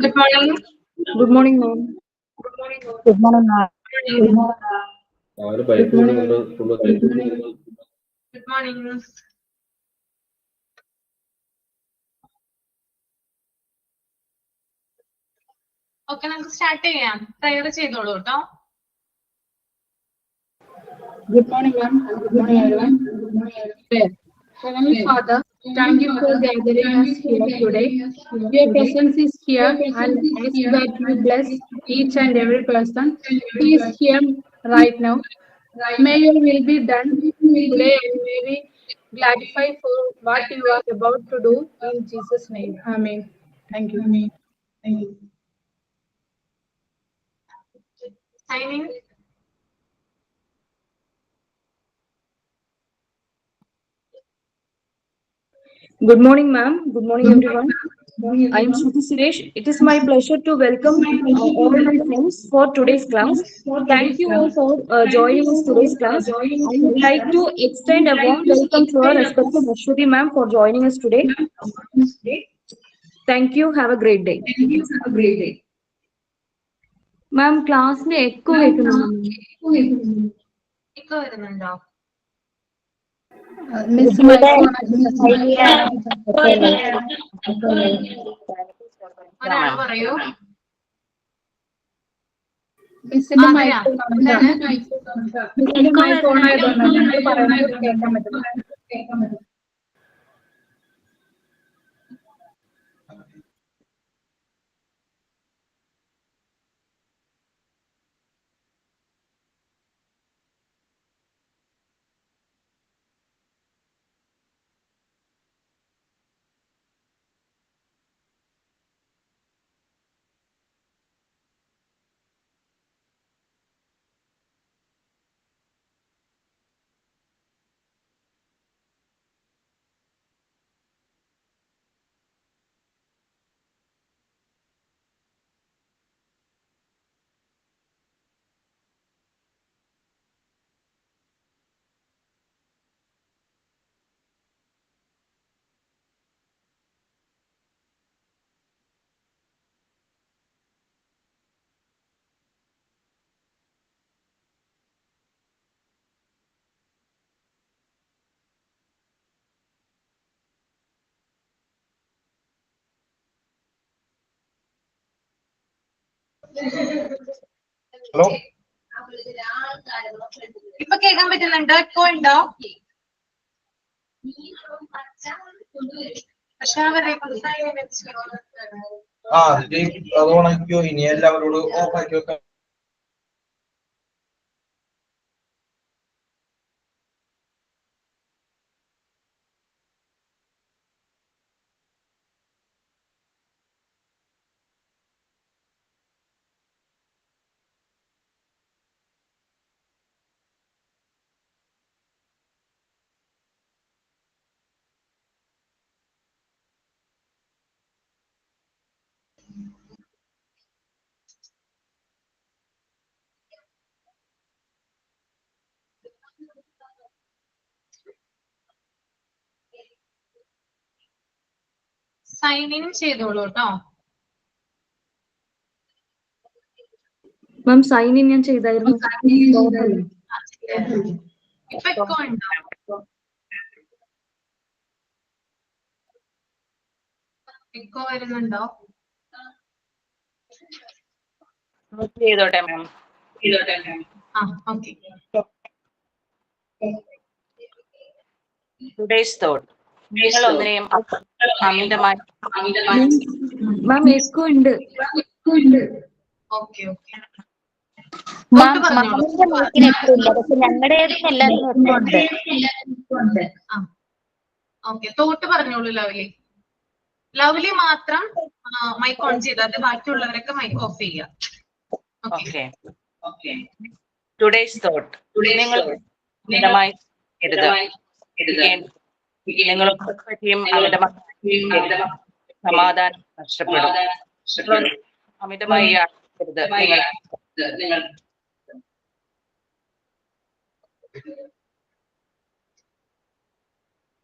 Good morning. Good morning, ma'am. Good morning, ma'am. Good morning. Good morning. Okay, നമുക്ക് start ചെയ്യാം. Prayer ചെയ്തോളൂ കേട്ടോ. Good morning, ma'am. Good morning, everyone. Prayer. Heavenly Father, thank you for gathering us here today. Your presence is here, and ask that you bless each and every person who is here right now. May your will be done today, and may we glorify for what you are about to do in Jesus' name. Amen. Thank you. Thank you. Sign in. Good morning, ma'am. Good morning, everyone. I am Shruti Suresh. It is my pleasure to welcome all my friends for today's class. Thank you all for joining us today's class. I would like to extend a warm welcome to our respected Ashwati ma'am for joining us today. Thank you. Have a great day. Ma'am, class ne echo കേൾക്കുന്നുണ്ട്. ഇപ്പൊ വരുന്നുണ്ടോ? Miss ഒരാൾ പറയൂ. മിസ്സിന്റെ mic on ആയതുകൊണ്ടാണ് നിങ്ങൾ പറയുന്നത് കേൾക്കാൻ പറ്റുന്നത്. ഹലോ, ഇപ്പൊ കേൾക്കാൻ പറ്റുന്നുണ്ടോ? എക്കോ ഉണ്ടോ? പക്ഷെ അത് ഓണാക്കിയോ? ഇനി എല്ലാവരോട് ഓഫ് ആക്കി വെക്കാം. സൈൻ ഇൻ ചെയ്തോളൂ കേട്ടോ. മാം, സൈൻ ഇൻ ഞാൻ ചെയ്തായിരുന്നു. ഇപ്പൊ എക്കോ ഉണ്ടോ? എക്കോ വരുന്നുണ്ടോ? ചെയ്തോട്ടെ മാം. ആ, ഓക്കെ. Today's thought. നിങ്ങൾ ഒന്നിനെയും അമിതമായി മാം, എക്കോ ഉണ്ട്. Okay okay. മാമിന്റെ മൈക്കിന് എത്തില്ല, പക്ഷെ ഞങ്ങളുടെ എല്ലാത്തിനും എത്തുന്നുണ്ട്. ഓക്കെ, തോട്ട് പറഞ്ഞോളൂ ലവ്ലി. ലവ്ലി മാത്രം മൈക്ക് ഓൺ ചെയ്താൽ ബാക്കിയുള്ളവരൊക്കെ മൈക്ക് ഓഫ് ചെയ്യുക. ഓക്കെ. Today's thought. നിങ്ങൾ അമിതമായി നിങ്ങളും സമാധാനം നഷ്ടപ്പെടും. അമിതമായി നിങ്ങൾ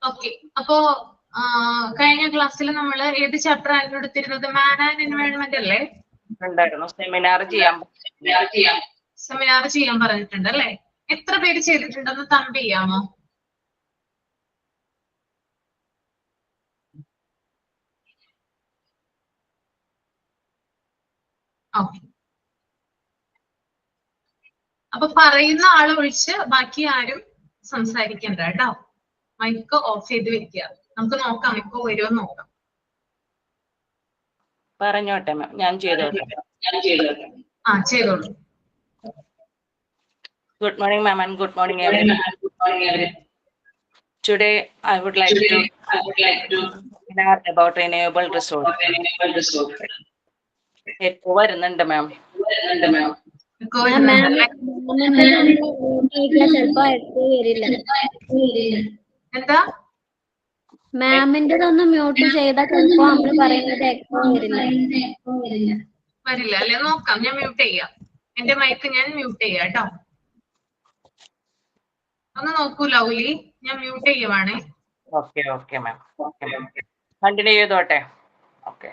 ഓക്കെ. അപ്പോ കഴിഞ്ഞ ക്ലാസ്സിൽ നമ്മൾ ഏത് ചാപ്റ്റർ ആയിരുന്നു എടുത്തിരുന്നത്? മാൻ ആൻഡ് എൻവയോൺമെന്റ് അല്ലേ? സെമിനാർ ചെയ്യാൻ പറഞ്ഞിട്ടുണ്ട് അല്ലേ? എത്ര പേര് ചെയ്തിട്ടുണ്ടെന്ന് തമ്പ് ചെയ്യാമോ? ഓക്കെ. അപ്പൊ പറയുന്ന ആൾ ഒഴിച്ച് ബാക്കി ആരും സംസാരിക്കണ്ട കേട്ടോ. മൈക്ക് ഓഫ് ചെയ്ത് വെക്കുക. നമുക്ക് നോക്കാം ഇപ്പൊ വരുമോ നോക്കാം. പറഞ്ഞോട്ടെ മാം, ഞാൻ ചെയ്തോട്ടെ. ചെയ്തോളൂ. Good morning, ma'am, and good morning, everyone. Today, I would like to seminar about renewable resources. എപ്പോ വരുന്നുണ്ട് മാം? എന്താ മാമിന്റെ ഒന്ന് മ്യൂട്ട് ചെയ്താൽ ചിലപ്പോ നമ്മള് പറയുന്നത് എക്കോ വരില്ല അല്ലെ? നോക്കാം, ഞാൻ മ്യൂട്ട് ചെയ്യാം. എന്റെ മൈക്ക് ഞാൻ മ്യൂട്ട് ചെയ്യാം കേട്ടോ. ഒന്ന് നോക്കൂ ലൗലി, ഞാൻ മ്യൂട്ട് ചെയ്യുവാണേ. Okay ma'am. കണ്ടിന്യൂ ചെയ്തോട്ടെ. Okay.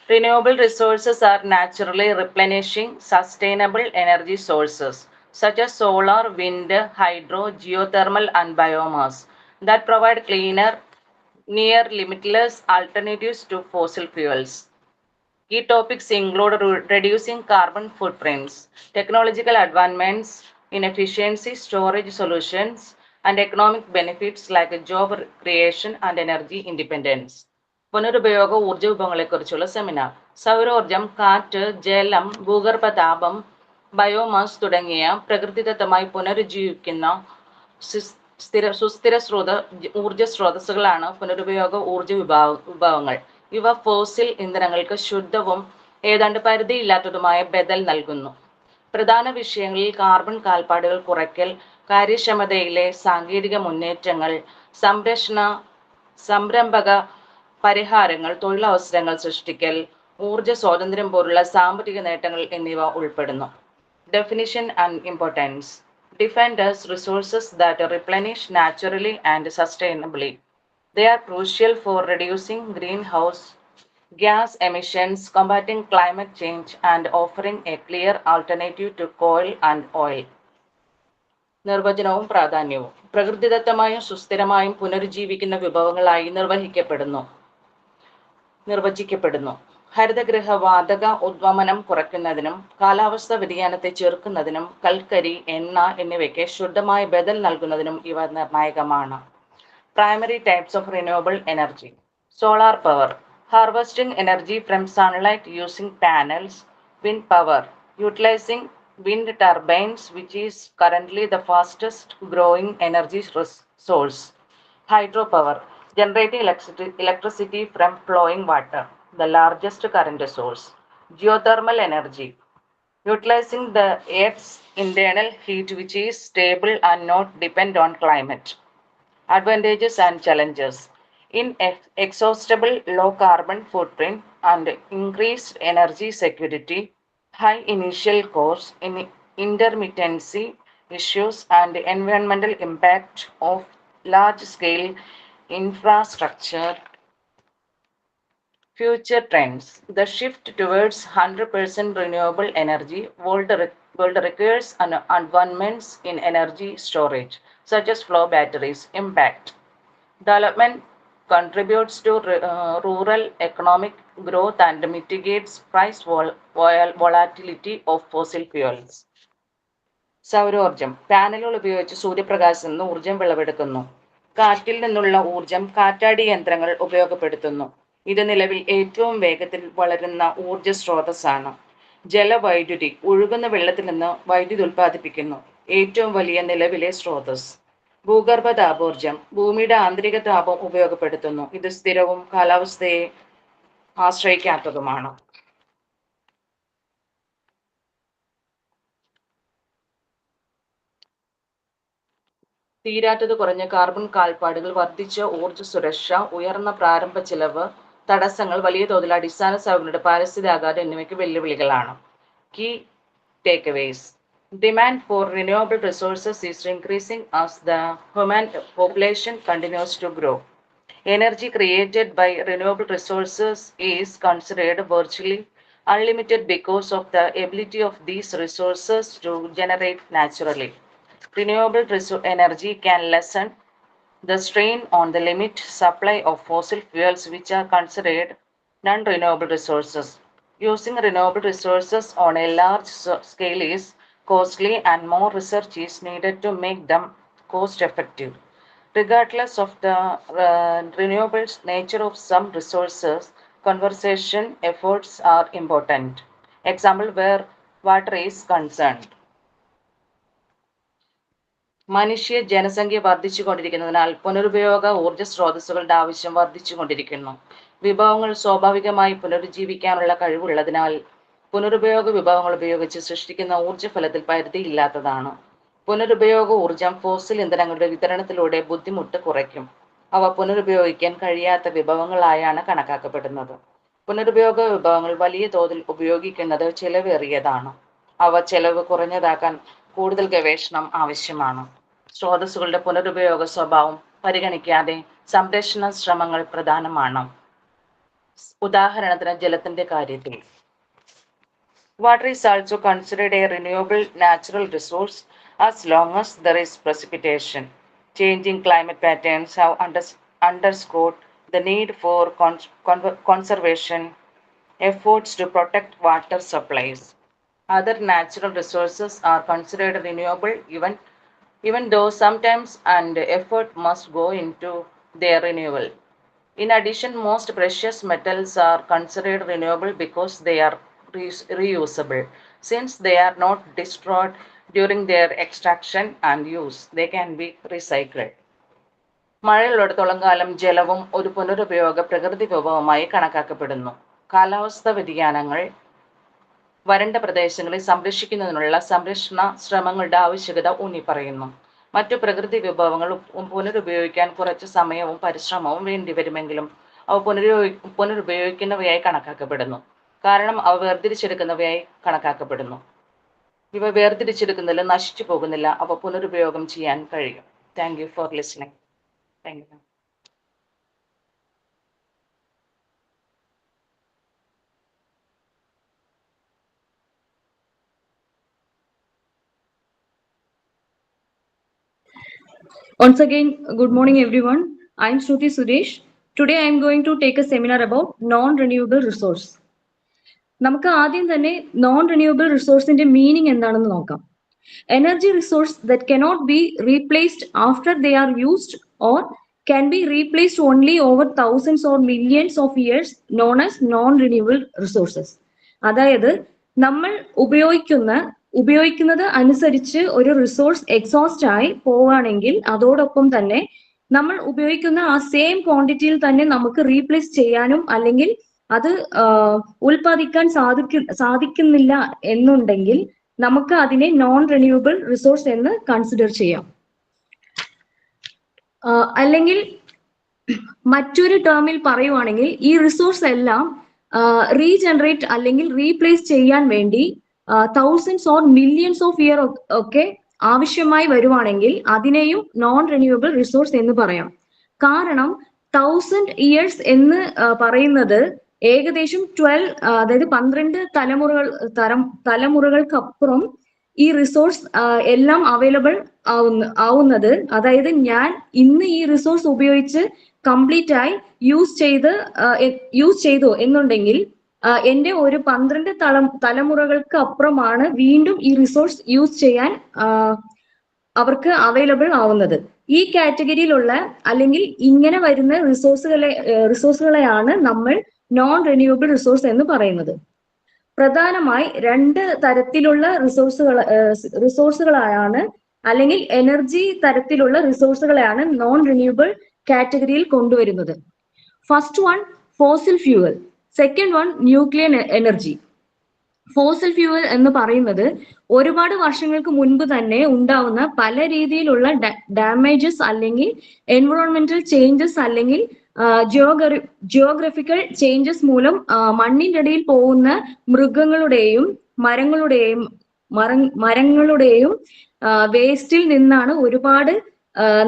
Renewable resources are naturally replenishing sustainable energy sources such as solar, wind, hydro, geothermal, and biomass that provide cleaner, near limitless alternatives to fossil fuels. Key topics include reducing carbon footprints, technological advancements in efficiency, storage solutions, and economic benefits like job creation and energy independence. പുനരുപയോഗ ഊർജ്ജ വിഭവങ്ങളെക്കുറിച്ചുള്ള seminar. സൗരോർജം, കാറ്റ്, ജലം, ഭൂഗർഭതാപം, biomass തുടങ്ങിയ പ്രകൃതിദത്തമായി പുനരുജ്ജീവിക്കുന്ന സുസ്ഥിര ഊർജ്ജ സ്രോതസ്സുകളാണ് പുനരുപയോഗ ഊർജ്ജ വിഭവങ്ങൾ. ഇവ ഫോസിൽ ഇന്ധനങ്ങൾക്ക് ശുദ്ധവും ഏതാണ്ട് പരിധിയില്ലാത്തതുമായ ബദൽ നൽകുന്നു. പ്രധാന വിഷയങ്ങളിൽ കാർബൺ കാൽപ്പാടുകൾ കുറയ്ക്കൽ, കാര്യക്ഷമതയിലെ സാങ്കേതിക മുന്നേറ്റങ്ങൾ, സംരംഭക പരിഹാരങ്ങൾ, തൊഴിലവസരങ്ങൾ സൃഷ്ടിക്കൽ, ഊർജ്ജ സ്വാതന്ത്ര്യം പോലുള്ള സാമ്പത്തിക നേട്ടങ്ങൾ എന്നിവ ഉൾപ്പെടുന്നു. Definition and importance. Defined as resources that replenish naturally and sustainably. They are crucial for reducing greenhouse gas emissions, combating climate change, and offering a clear alternative to coal and oil. നിർവചനവും പ്രാധാന്യവും. പ്രകൃതിദത്തമായും സുസ്ഥിരമായും പുനരുജ്ജീവിക്കുന്ന വിഭവങ്ങളായി നിർവചിക്കപ്പെടുന്നു. ഹരിതഗൃഹ വാതക ഉദ്വമനം കുറയ്ക്കുന്നതിനും കാലാവസ്ഥാ വ്യതിയാനത്തെ ചെറുക്കുന്നതിനും കൽക്കരി, എണ്ണ എന്നിവയ്ക്ക് ശുദ്ധമായ ബദൽ നൽകുന്നതിനും ഇവ നിർണായകമാണ്. Primary types of renewable energy. Solar power, harvesting energy from sunlight using panels. Wind power, utilizing wind turbines, which is currently the fastest growing energy source. Hydropower, generating electricity from flowing water, the largest current source. Geothermal energy, utilizing the Earth's internal heat, which is stable and not depend on climate. Advantages and challenges. Inexhaustible low carbon footprint and increased energy security, high initial cost, intermittency issues, and environmental impact of large scale infrastructure. Future trends. The shift towards 100% renewable energy world requires advancements in energy storage, such as flow batteries. Impact. Development contributes to rural economic growth and mitigates price volatility of fossil fuels. സൗരോർജം. പാനലുകൾ ഉപയോഗിച്ച് സൂര്യപ്രകാശത്തിൽ നിന്ന് ഊർജം വിളവെടുക്കുന്നു. കാറ്റിൽ നിന്നുള്ള ഊർജം കാറ്റാടി യന്ത്രങ്ങൾ ഉപയോഗപ്പെടുത്തുന്നു. ഇത് നിലവിൽ ഏറ്റവും വേഗത്തിൽ വളരുന്ന ഊർജ സ്രോതസ്സാണ്. ജലവൈദ്യുതി. ഒഴുകുന്ന വെള്ളത്തിൽ നിന്ന് വൈദ്യുതി ഉൽപ്പാദിപ്പിക്കുന്നു. ഏറ്റവും വലിയ നിലവിലെ സ്രോതസ്. ഭൂഗർഭ താപോർജം. ഭൂമിയുടെ ആന്തരിക താപം ഉപയോഗപ്പെടുത്തുന്നു. ഇത് സ്ഥിരവും കാലാവസ്ഥയെ ആശ്രയിക്കാത്തതുമാണ്. തീരാത്തത് കുറഞ്ഞ കാർബൺ കാൽപ്പാടുകൾ, വർദ്ധിച്ച ഊർജ്ജ സുരക്ഷ, ഉയർന്ന പ്രാരംഭ ചെലവ്, തടസ്സങ്ങൾ, വലിയ തോതിൽ അടിസ്ഥാന സൗകര്യങ്ങളുടെ പാരിസ്ഥിതികാഘാതം എന്നിവയ്ക്ക് വെല്ലുവിളികളാണ്. Key ടേക്ക്അവേസ്. Demand for renewable resources is increasing as the human population continues to grow. Energy created by renewable resources is considered virtually unlimited because of the ability of these resources to generate naturally. Renewable energy can lessen the strain on the limit supply of fossil fuels, which are considered non-renewable resources. Using renewable resources on a large scale is costly, and more research is needed to make them cost-effective. Regardless of the renewable nature of some resources, conservation efforts are important. Example where water is concerned. മനുഷ്യ ജനസംഖ്യ വർദ്ധിച്ചുകൊണ്ടിരിക്കുന്നതിനാൽ പുനരുപയോഗ ഊർജ്ജ സ്രോതസ്സുകളുടെ ആവശ്യം വർദ്ധിച്ചുകൊണ്ടിരിക്കുന്നു. വിഭവങ്ങൾ സ്വാഭാവികമായി പുനരുജ്ജീവിക്കാനുള്ള കഴിവുള്ളതിനാൽ പുനരുപയോഗ വിഭവങ്ങൾ ഉപയോഗിച്ച് സൃഷ്ടിക്കുന്ന ഊർജ്ജഫലത്തിൽ പരിധിയില്ലാത്തതാണ്. പുനരുപയോഗ ഊർജ്ജം ഫോസിൽ ഇന്ധനങ്ങളുടെ വിതരണത്തിലൂടെ ബുദ്ധിമുട്ട് കുറയ്ക്കും. അവ പുനരുപയോഗിക്കാൻ കഴിയാത്ത വിഭവങ്ങളായാണ് കണക്കാക്കപ്പെടുന്നത്. പുനരുപയോഗ വിഭവങ്ങൾ വലിയ തോതിൽ ഉപയോഗിക്കുന്നത് ചെലവേറിയതാണ്. അവ ചെലവ് കുറഞ്ഞതാക്കാൻ കൂടുതൽ ഗവേഷണം ആവശ്യമാണ്. സ്രോതസ്സുകളുടെ പുനരുപയോഗ സ്വഭാവം പരിഗണിക്കാതെ സംരക്ഷണ ശ്രമങ്ങൾ പ്രധാനമാണ്. ഉദാഹരണത്തിന് ജലത്തിന്റെ കാര്യത്തിൽ water is also considered a renewable natural resource as long as there is precipitation. Changing climate patterns have underscored the need for conservation efforts to protect water supplies. Other natural resources are considered renewable even though sometimes and effort must go into their renewal. In addition, most precious metals are considered renewable because they are reusable. Since they are not destroyed during their extraction and use, they can be recycled. മഴയുള്ളിടത്തോളം കാലം ജലവും ഒരു പുനരുപയോഗ പ്രകൃതി വിഭവമായി കണക്കാക്കപ്പെടുന്നു. കാലാവസ്ഥാ വ്യതിയാനങ്ങൾ വരണ്ട പ്രദേശങ്ങളെ സംരക്ഷിക്കുന്നതിനുള്ള സംരക്ഷണ ശ്രമങ്ങളുടെ ആവശ്യകത ഊന്നിപ്പറയുന്നു. മറ്റു പ്രകൃതി വിഭവങ്ങൾ പുനരുപയോഗിക്കാൻ കുറച്ച് സമയവും പരിശ്രമവും വേണ്ടിവരുമെങ്കിലും അവ പുനരുപയോഗിക്കുന്നവയായി കണക്കാക്കപ്പെടുന്നു. കാരണം അവ വേർതിരിച്ചെടുക്കുന്നവയായി കണക്കാക്കപ്പെടുന്നു. ഇവ വേർതിരിച്ചെടുക്കുന്നതിൽ നശിച്ചു പോകുന്നില്ല. അവ പുനരുപയോഗം ചെയ്യാൻ കഴിയും. Thank you for listening. Thank you. Once again, good morning everyone. I am Shruti Suresh. Today I am going to take a seminar about non-renewable resource. നമുക്ക് ആദ്യം തന്നെ non-renewable resourceന്റെ meaning എന്താണെന്ന് നോക്കാം. Energy resource that cannot be replaced after they are used or can be replaced only over thousands or millions of years, known as non-renewable resources. അതായത് നമ്മൾ ഉപയോഗിക്കുന്നത് അനുസരിച്ച് ഒരു റിസോഴ്സ് എക്സോസ്റ്റ് ആയി പോവുകയാണെങ്കിൽ അതോടൊപ്പം തന്നെ നമ്മൾ ഉപയോഗിക്കുന്ന ആ സെയിം ക്വാണ്ടിറ്റിയിൽ തന്നെ നമുക്ക് റീപ്ലേസ് ചെയ്യാനും അല്ലെങ്കിൽ അത് ഉൽപ്പാദിക്കാൻ സാധിക്കുന്നില്ല എന്നുണ്ടെങ്കിൽ നമുക്ക് അതിനെ നോൺ റിന്യൂവബിൾ റിസോഴ്സ് എന്ന് കൺസിഡർ ചെയ്യാം. അല്ലെങ്കിൽ മറ്റൊരു ടേമിൽ പറയുവാണെങ്കിൽ ഈ റിസോഴ്സ് എല്ലാം റീജനറേറ്റ് അല്ലെങ്കിൽ റീപ്ലേസ് ചെയ്യാൻ വേണ്ടി thousands or millions of year ഒക്കെ ആവശ്യമായി വരുവാണെങ്കിൽ അതിനെയും നോൺ റിന്യൂവബിൾ റിസോഴ്സ് എന്ന് പറയാം. കാരണം 1000 ഇയേഴ്സ് എന്ന് പറയുന്നത് ഏകദേശം 12 തലമുറകൾക്കപ്പുറം ഈ റിസോഴ്സ് എല്ലാം അവൈലബിൾ ആവുന്നത്. അതായത് ഞാൻ ഇന്ന് ഈ റിസോഴ്സ് ഉപയോഗിച്ച് കംപ്ലീറ്റ് ആയി യൂസ് ചെയ്തു എന്നുണ്ടെങ്കിൽ എന്റെ ഒരു 12 തലമുറകൾക്ക് അപ്പുറമാണ് വീണ്ടും ഈ റിസോഴ്സ് യൂസ് ചെയ്യാൻ അവർക്ക് അവൈലബിൾ ആവുന്നത്. ഈ കാറ്റഗറിയിലുള്ള അല്ലെങ്കിൽ ഇങ്ങനെ വരുന്ന റിസോഴ്സുകളെയാണ് നമ്മൾ നോൺ റിന്യൂവബിൾ റിസോഴ്സ് എന്ന് പറയുന്നത്. പ്രധാനമായി 2 തരത്തിലുള്ള റിസോഴ്സുകളാണ് അല്ലെങ്കിൽ എനർജി തരത്തിലുള്ള റിസോഴ്സുകളെയാണ് നോൺ റിന്യൂവബിൾ കാറ്റഗറിയിൽ കൊണ്ടുവരുന്നത്. First one fossil fuel, second one nuclear energy. Fossil fuel എന്ന് പറയുന്നത് ഒരുപാട് വർഷങ്ങൾക്ക് മുൻപ് തന്നെ ഉണ്ടാവുന്ന പല രീതിയിലുള്ള ഡാമേജസ് അല്ലെങ്കിൽ എൻവയോൺമെന്റൽ ചേഞ്ചസ് അല്ലെങ്കിൽ ജിയോഗ്രഫിക്കൽ ചേഞ്ചസ് മൂലം മണ്ണിന്റെ ഇടയിൽ പോകുന്ന മൃഗങ്ങളുടെയും മരങ്ങളുടെയും വേസ്റ്റിൽ നിന്നാണ് ഒരുപാട്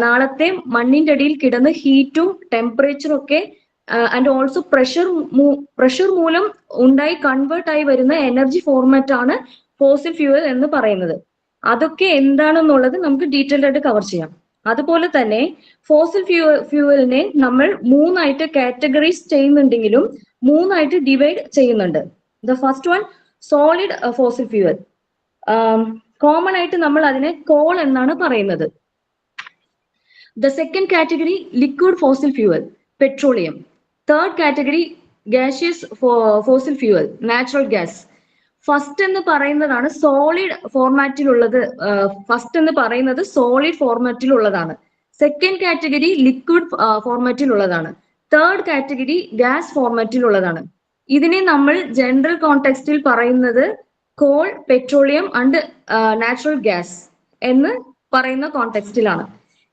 നാളത്തെ മണ്ണിന്റെ അടിയിൽ കിടന്ന് ഹീറ്റും ടെമ്പറേച്ചറും ഒക്കെ ആൻഡ് ഓൾസോ പ്രഷർ മൂലം ഉണ്ടായി കൺവേർട്ട് ആയി വരുന്ന എനർജി ഫോർമാറ്റ് ആണ് ഫോസിൽ ഫ്യൂവൽ എന്ന് പറയുന്നത്. അതൊക്കെ എന്താണെന്നുള്ളത് നമുക്ക് ഡീറ്റെയിൽഡ് ആയിട്ട് കവർ ചെയ്യാം. അതുപോലെ തന്നെ ഫോസിൽ ഫ്യൂവലിനെ നമ്മൾ 3 ആയിട്ട് കാറ്റഗറൈസ് ചെയ്യുന്നുണ്ടെങ്കിലും 3 ആയിട്ട് ഡിവൈഡ് ചെയ്യുന്നുണ്ട്. The first one solid fossil fuel. Common ആയിട്ട് നമ്മൾ അതിനെ കോൾ എന്നാണ് പറയുന്നത്. The second category liquid fossil fuel, petroleum. Third category gaseous fossil fuel, natural gas. First എന്ന് പറയുന്നതാണ് സോളിഡ് ഫോർമാറ്റിലുള്ളത്. ഫസ്റ്റ് എന്ന് പറയുന്നത് സോളിഡ് ഫോർമാറ്റിലുള്ളതാണ്. സെക്കൻഡ് കാറ്റഗറി ലിക്വിഡ് ഫോർമാറ്റിലുള്ളതാണ്. തേർഡ് കാറ്റഗറി ഗ്യാസ് ഫോർമാറ്റിലുള്ളതാണ്. ഇതിനെ നമ്മൾ ജനറൽ കോണ്ടെക്സ്റ്റിൽ പറയുന്നത് coal, petroleum and natural gas എന്ന് പറയുന്ന കോണ്ടെക്സ്റ്റിലാണ്.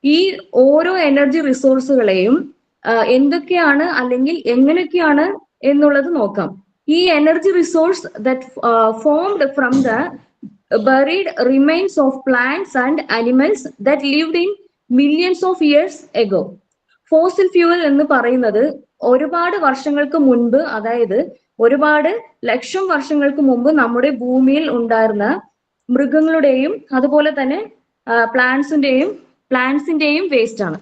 ഈ ഓരോ എനർജി റിസോഴ്സുകളെയും എന്തൊക്കെയാണ് അല്ലെങ്കിൽ എങ്ങനെയൊക്കെയാണ് എന്നുള്ളത് നോക്കാം. ഈ energy resource that formed from the buried remains of plants and animals that lived in millions of years ago. Fossil fuel എന്ന് പറയുന്നത് ഒരുപാട് വർഷങ്ങൾക്ക് മുൻപ്, അതായത് ഒരുപാട് ലക്ഷം വർഷങ്ങൾക്ക് മുമ്പ് നമ്മുടെ ഭൂമിയിൽ ഉണ്ടായിരുന്ന മൃഗങ്ങളുടെയും അതുപോലെ തന്നെ പ്ലാന്റ്സിന്റെയും വേസ്റ്റ് ആണ്.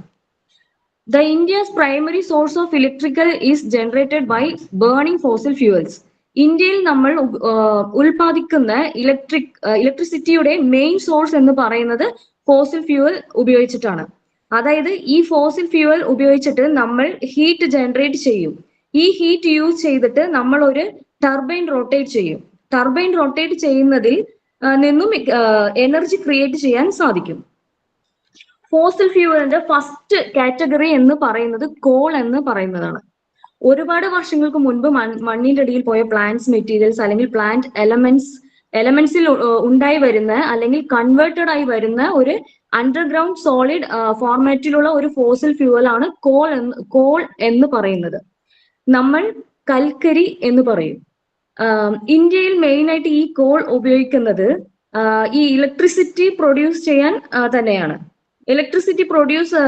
The India's primary source of electrical is generated by burning fossil fuels. ഇന്ത്യയിൽ നമ്മൾ ഉൽപ്പാദിക്കുന്ന ഇലക്ട്രിസിറ്റിയുടെ മെയിൻ സോഴ്സ് എന്ന് പറയുന്നത് ഫോസിൽ ഫ്യൂവൽ ഉപയോഗിച്ചിട്ടാണ്. അതായത് ഈ ഫോസിൽ ഫ്യൂവൽ ഉപയോഗിച്ചിട്ട് നമ്മൾ ഹീറ്റ് ജനറേറ്റ് ചെയ്യും. ഈ ഹീറ്റ് യൂസ് ചെയ്തിട്ട് നമ്മൾ ഒരു ടർബൈൻ റൊട്ടേറ്റ് ചെയ്യും. ടർബൈൻ റൊട്ടേറ്റ് ചെയ്യുന്നതിൽ നിന്നും എനർജി ക്രിയേറ്റ് ചെയ്യാൻ സാധിക്കും. ഫോസിൽ ഫ്യൂവലിന്റെ ഫസ്റ്റ് കാറ്റഗറി എന്ന് പറയുന്നത് കോൾ എന്ന് പറയുന്നതാണ്. ഒരുപാട് വർഷങ്ങൾക്ക് മുൻപ് മണ്ണിന്റെ അടിയിൽ പോയ പ്ലാന്റ്സ് മെറ്റീരിയൽസ് അല്ലെങ്കിൽ പ്ലാന്റ് എലമെന്റ്സിൽ ഉണ്ടായി വരുന്ന അല്ലെങ്കിൽ കൺവേർട്ടഡ് ആയി വരുന്ന ഒരു അണ്ടർഗ്രൗണ്ട് സോളിഡ് ഫോർമാറ്റിലുള്ള ഒരു ഫോസിൽ ഫ്യൂവൽ ആണ് കോൾ എന്ന് പറയുന്നത്. നമ്മൾ കൽക്കരി എന്ന് പറയും. ഇന്ത്യയിൽ മെയിൻ ആയിട്ട് ഈ കോൾ ഉപയോഗിക്കുന്നത് ഈ ഇലക്ട്രിസിറ്റി പ്രൊഡ്യൂസ് ചെയ്യാൻ തന്നെയാണ്. ഇലക്ട്രിസിറ്റി പ്രൊഡ്യൂസ്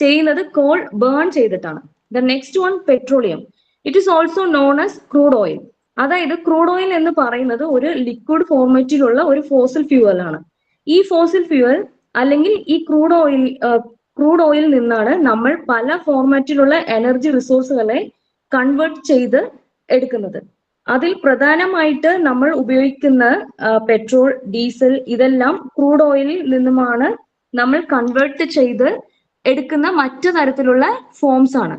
ചെയ്യുന്നത് കോൾ ബേൺ ചെയ്തിട്ടാണ്. The next one petroleum. It is also known as crude oil. അതായത് ക്രൂഡ് ഓയിൽ എന്ന് പറയുന്നത് ഒരു ലിക്വിഡ് ഫോർമാറ്റിലുള്ള ഒരു ഫോസിൽ ഫ്യൂവൽ ആണ്. ഈ ഫോസിൽ ഫ്യൂവൽ അല്ലെങ്കിൽ ഈ ക്രൂഡ് ഓയിൽ നിന്നാണ് നമ്മൾ പല ഫോർമാറ്റിലുള്ള എനർജി റിസോഴ്സുകളെ കൺവേർട്ട് ചെയ്ത് എടുക്കുന്നത്. അതിൽ പ്രധാനമായിട്ട് നമ്മൾ ഉപയോഗിക്കുന്ന പെട്രോൾ, ഡീസൽ ഇതെല്ലാം ക്രൂഡ് ഓയിലിൽ നിന്നുമാണ് നമ്മൾ കൺവേർട്ട് ചെയ്ത് എടുക്കുന്ന മറ്റു തരത്തിലുള്ള ഫോംസ് ആണ്.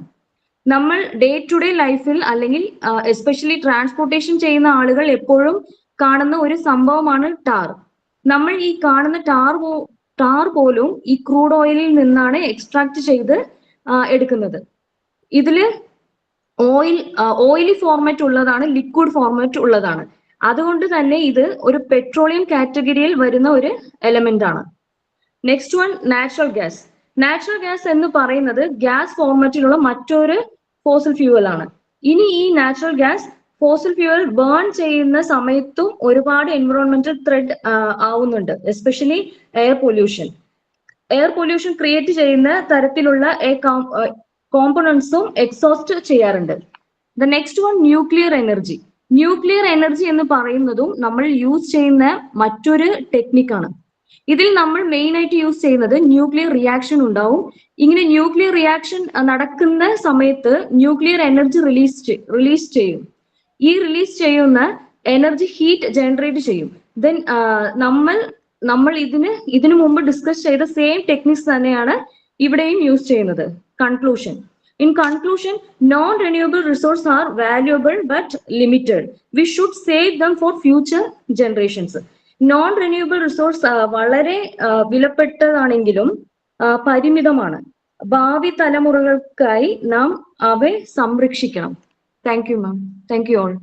നമ്മൾ ഡേ ടു ഡേ ലൈഫിൽ അല്ലെങ്കിൽ എസ്പെഷ്യലി ട്രാൻസ്പോർട്ടേഷൻ ചെയ്യുന്ന ആളുകൾ എപ്പോഴും കാണുന്ന ഒരു സംഭവമാണ് ടാർ. നമ്മൾ ഈ കാണുന്ന ടാർ പോലും ഈ ക്രൂഡ് ഓയിലിൽ നിന്നാണ് എക്സ്ട്രാക്ട് ചെയ്ത് എടുക്കുന്നത്. ഇതില് ഓയിലി ഫോർമാറ്റ് ഉള്ളതാണ്, ലിക്വിഡ് ഫോർമാറ്റ് ഉള്ളതാണ്. അതുകൊണ്ട് തന്നെ ഇത് ഒരു പെട്രോളിയം കാറ്റഗറിയിൽ വരുന്ന ഒരു എലമെന്റ് ആണ്. Next one natural gas. Natural gas എന്ന് പറയുന്നത് ഗ്യാസ് ഫോർമാറ്റിലുള്ള മറ്റൊരു ഫോസിൽ ഫ്യൂവൽ ആണ്. ഇനി ഈ natural gas fossil fuel burn ചെയ്യുന്ന സമയത്തും ഒരുപാട് എൻവിറോൺമെന്റൽ ത്രെഡ് ആവുന്നുണ്ട്. എസ്പെഷ്യലി എയർ പൊല്യൂഷൻ ക്രിയേറ്റ് ചെയ്യുന്ന തരത്തിലുള്ള കോമ്പണൻസും എക്സോസ്റ്റ് ചെയ്യാറുണ്ട്. The next one nuclear energy. Nuclear energy എന്ന് പറയുന്നതും നമ്മൾ യൂസ് ചെയ്യുന്ന മറ്റൊരു ടെക്നിക്കാണ്. ഇതിൽ നമ്മൾ മെയിൻ ആയിട്ട് യൂസ് ചെയ്യുന്നത് ന്യൂക്ലിയർ റിയാക്ഷൻ ഉണ്ടാവും. ഇങ്ങനെ ന്യൂക്ലിയർ റിയാക്ഷൻ നടക്കുന്ന സമയത്ത് ന്യൂക്ലിയർ എനർജി റിലീസ് ചെയ്യും. ഈ റിലീസ് ചെയ്യുന്ന എനർജി ഹീറ്റ് ജനറേറ്റ് ചെയ്യും. ദെൻ നമ്മൾ ഇതിനു മുമ്പ് ഡിസ്കസ് ചെയ്ത സെയിം ടെക്നിക്സ് തന്നെയാണ് ഇവിടെയും യൂസ് ചെയ്യുന്നത്. Conclusion. In conclusion, non-renewable resources are valuable but limited. We should save them for future generations. Non-renewable resource വളരെ വിലപ്പെട്ടതാണെങ്കിലും പരിമിതമാണ്. ഭാവി തലമുറകൾക്കായി നാം അവയെ സംരക്ഷിക്കണം. Thank you ma'am. Thank you all.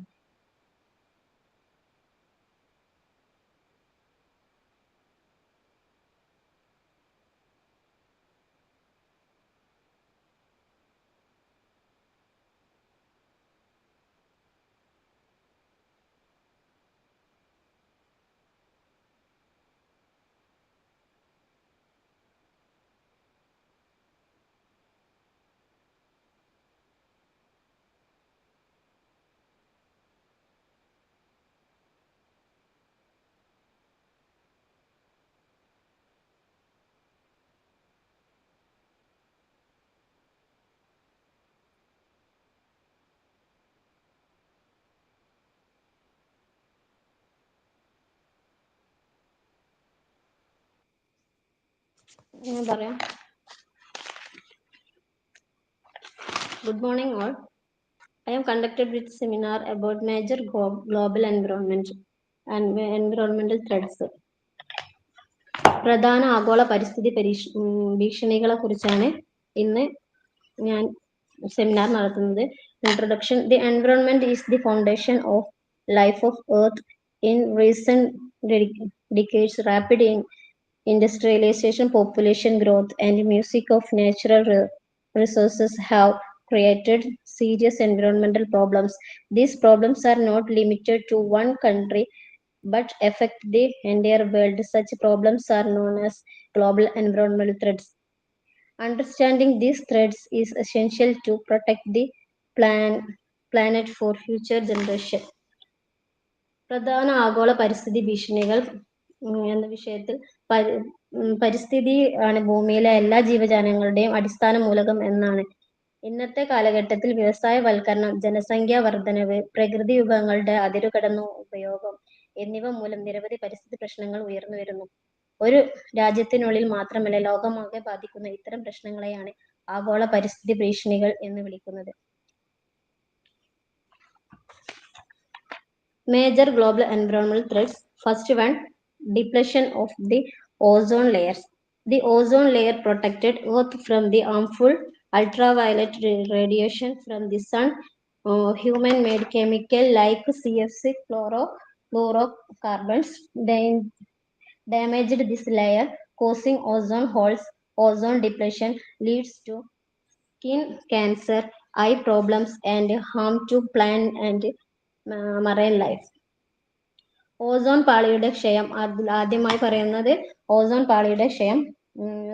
ഞാൻ പറയാം. Good morning all. I am conducted with seminar about major global environment and environmental threats. പ്രധാന ആഗോള പരിസ്ഥിതി ഭീഷണികളെ കുറിച്ചാണ് ഇന്ന് ഞാൻ സെമിനാർ നടത്തുന്നത്. Introduction. The environment is the foundation of life of Earth. In recent decades, rapid industrialization, population growth, and music of natural resources have created serious environmental problems. These problems are not limited to one country but affect the entire world. Such problems are known as global environmental threats. Understanding these threats is essential to protect the planet for future generation. പ്രധാന ആഗോള പരിസ്ഥിതി ഭീഷണികൾ എന്ന വിഷയത്തിൽ പരിസ്ഥിതി ആണ് ഭൂമിയിലെ എല്ലാ ജീവജാലങ്ങളുടെയും അടിസ്ഥാന മൂലകം എന്നാണ്. ഇന്നത്തെ കാലഘട്ടത്തിൽ വ്യവസായവൽക്കരണം, ജനസംഖ്യാ വർധനവ്, പ്രകൃതി വിഭവങ്ങളുടെ അതിരുകടന്ന ഉപയോഗം എന്നിവ മൂലം നിരവധി പരിസ്ഥിതി പ്രശ്നങ്ങൾ ഉയർന്നു വരുന്നു. ഒരു രാജ്യത്തിനുള്ളിൽ മാത്രമല്ല, ലോകമാകെ ബാധിക്കുന്ന ഇത്തരം പ്രശ്നങ്ങളെയാണ് ആഗോള പരിസ്ഥിതി ഭീഷണികൾ എന്ന് വിളിക്കുന്നത്. Major global environmental threats. First one, depletion of the ozone layers. The ozone layer protected Earth from the harmful ultraviolet radiation from the sun. Human-made chemical like CFC fluorocarbons damaged this layer, causing ozone holes. Ozone depletion leads to skin cancer, eye problems, and harm to plant and marine life. Ozone പാളിയുടെ ക്ഷയം. ആദ്യമായി പറയുന്നത് ozone പാളിയുടെ ക്ഷയം.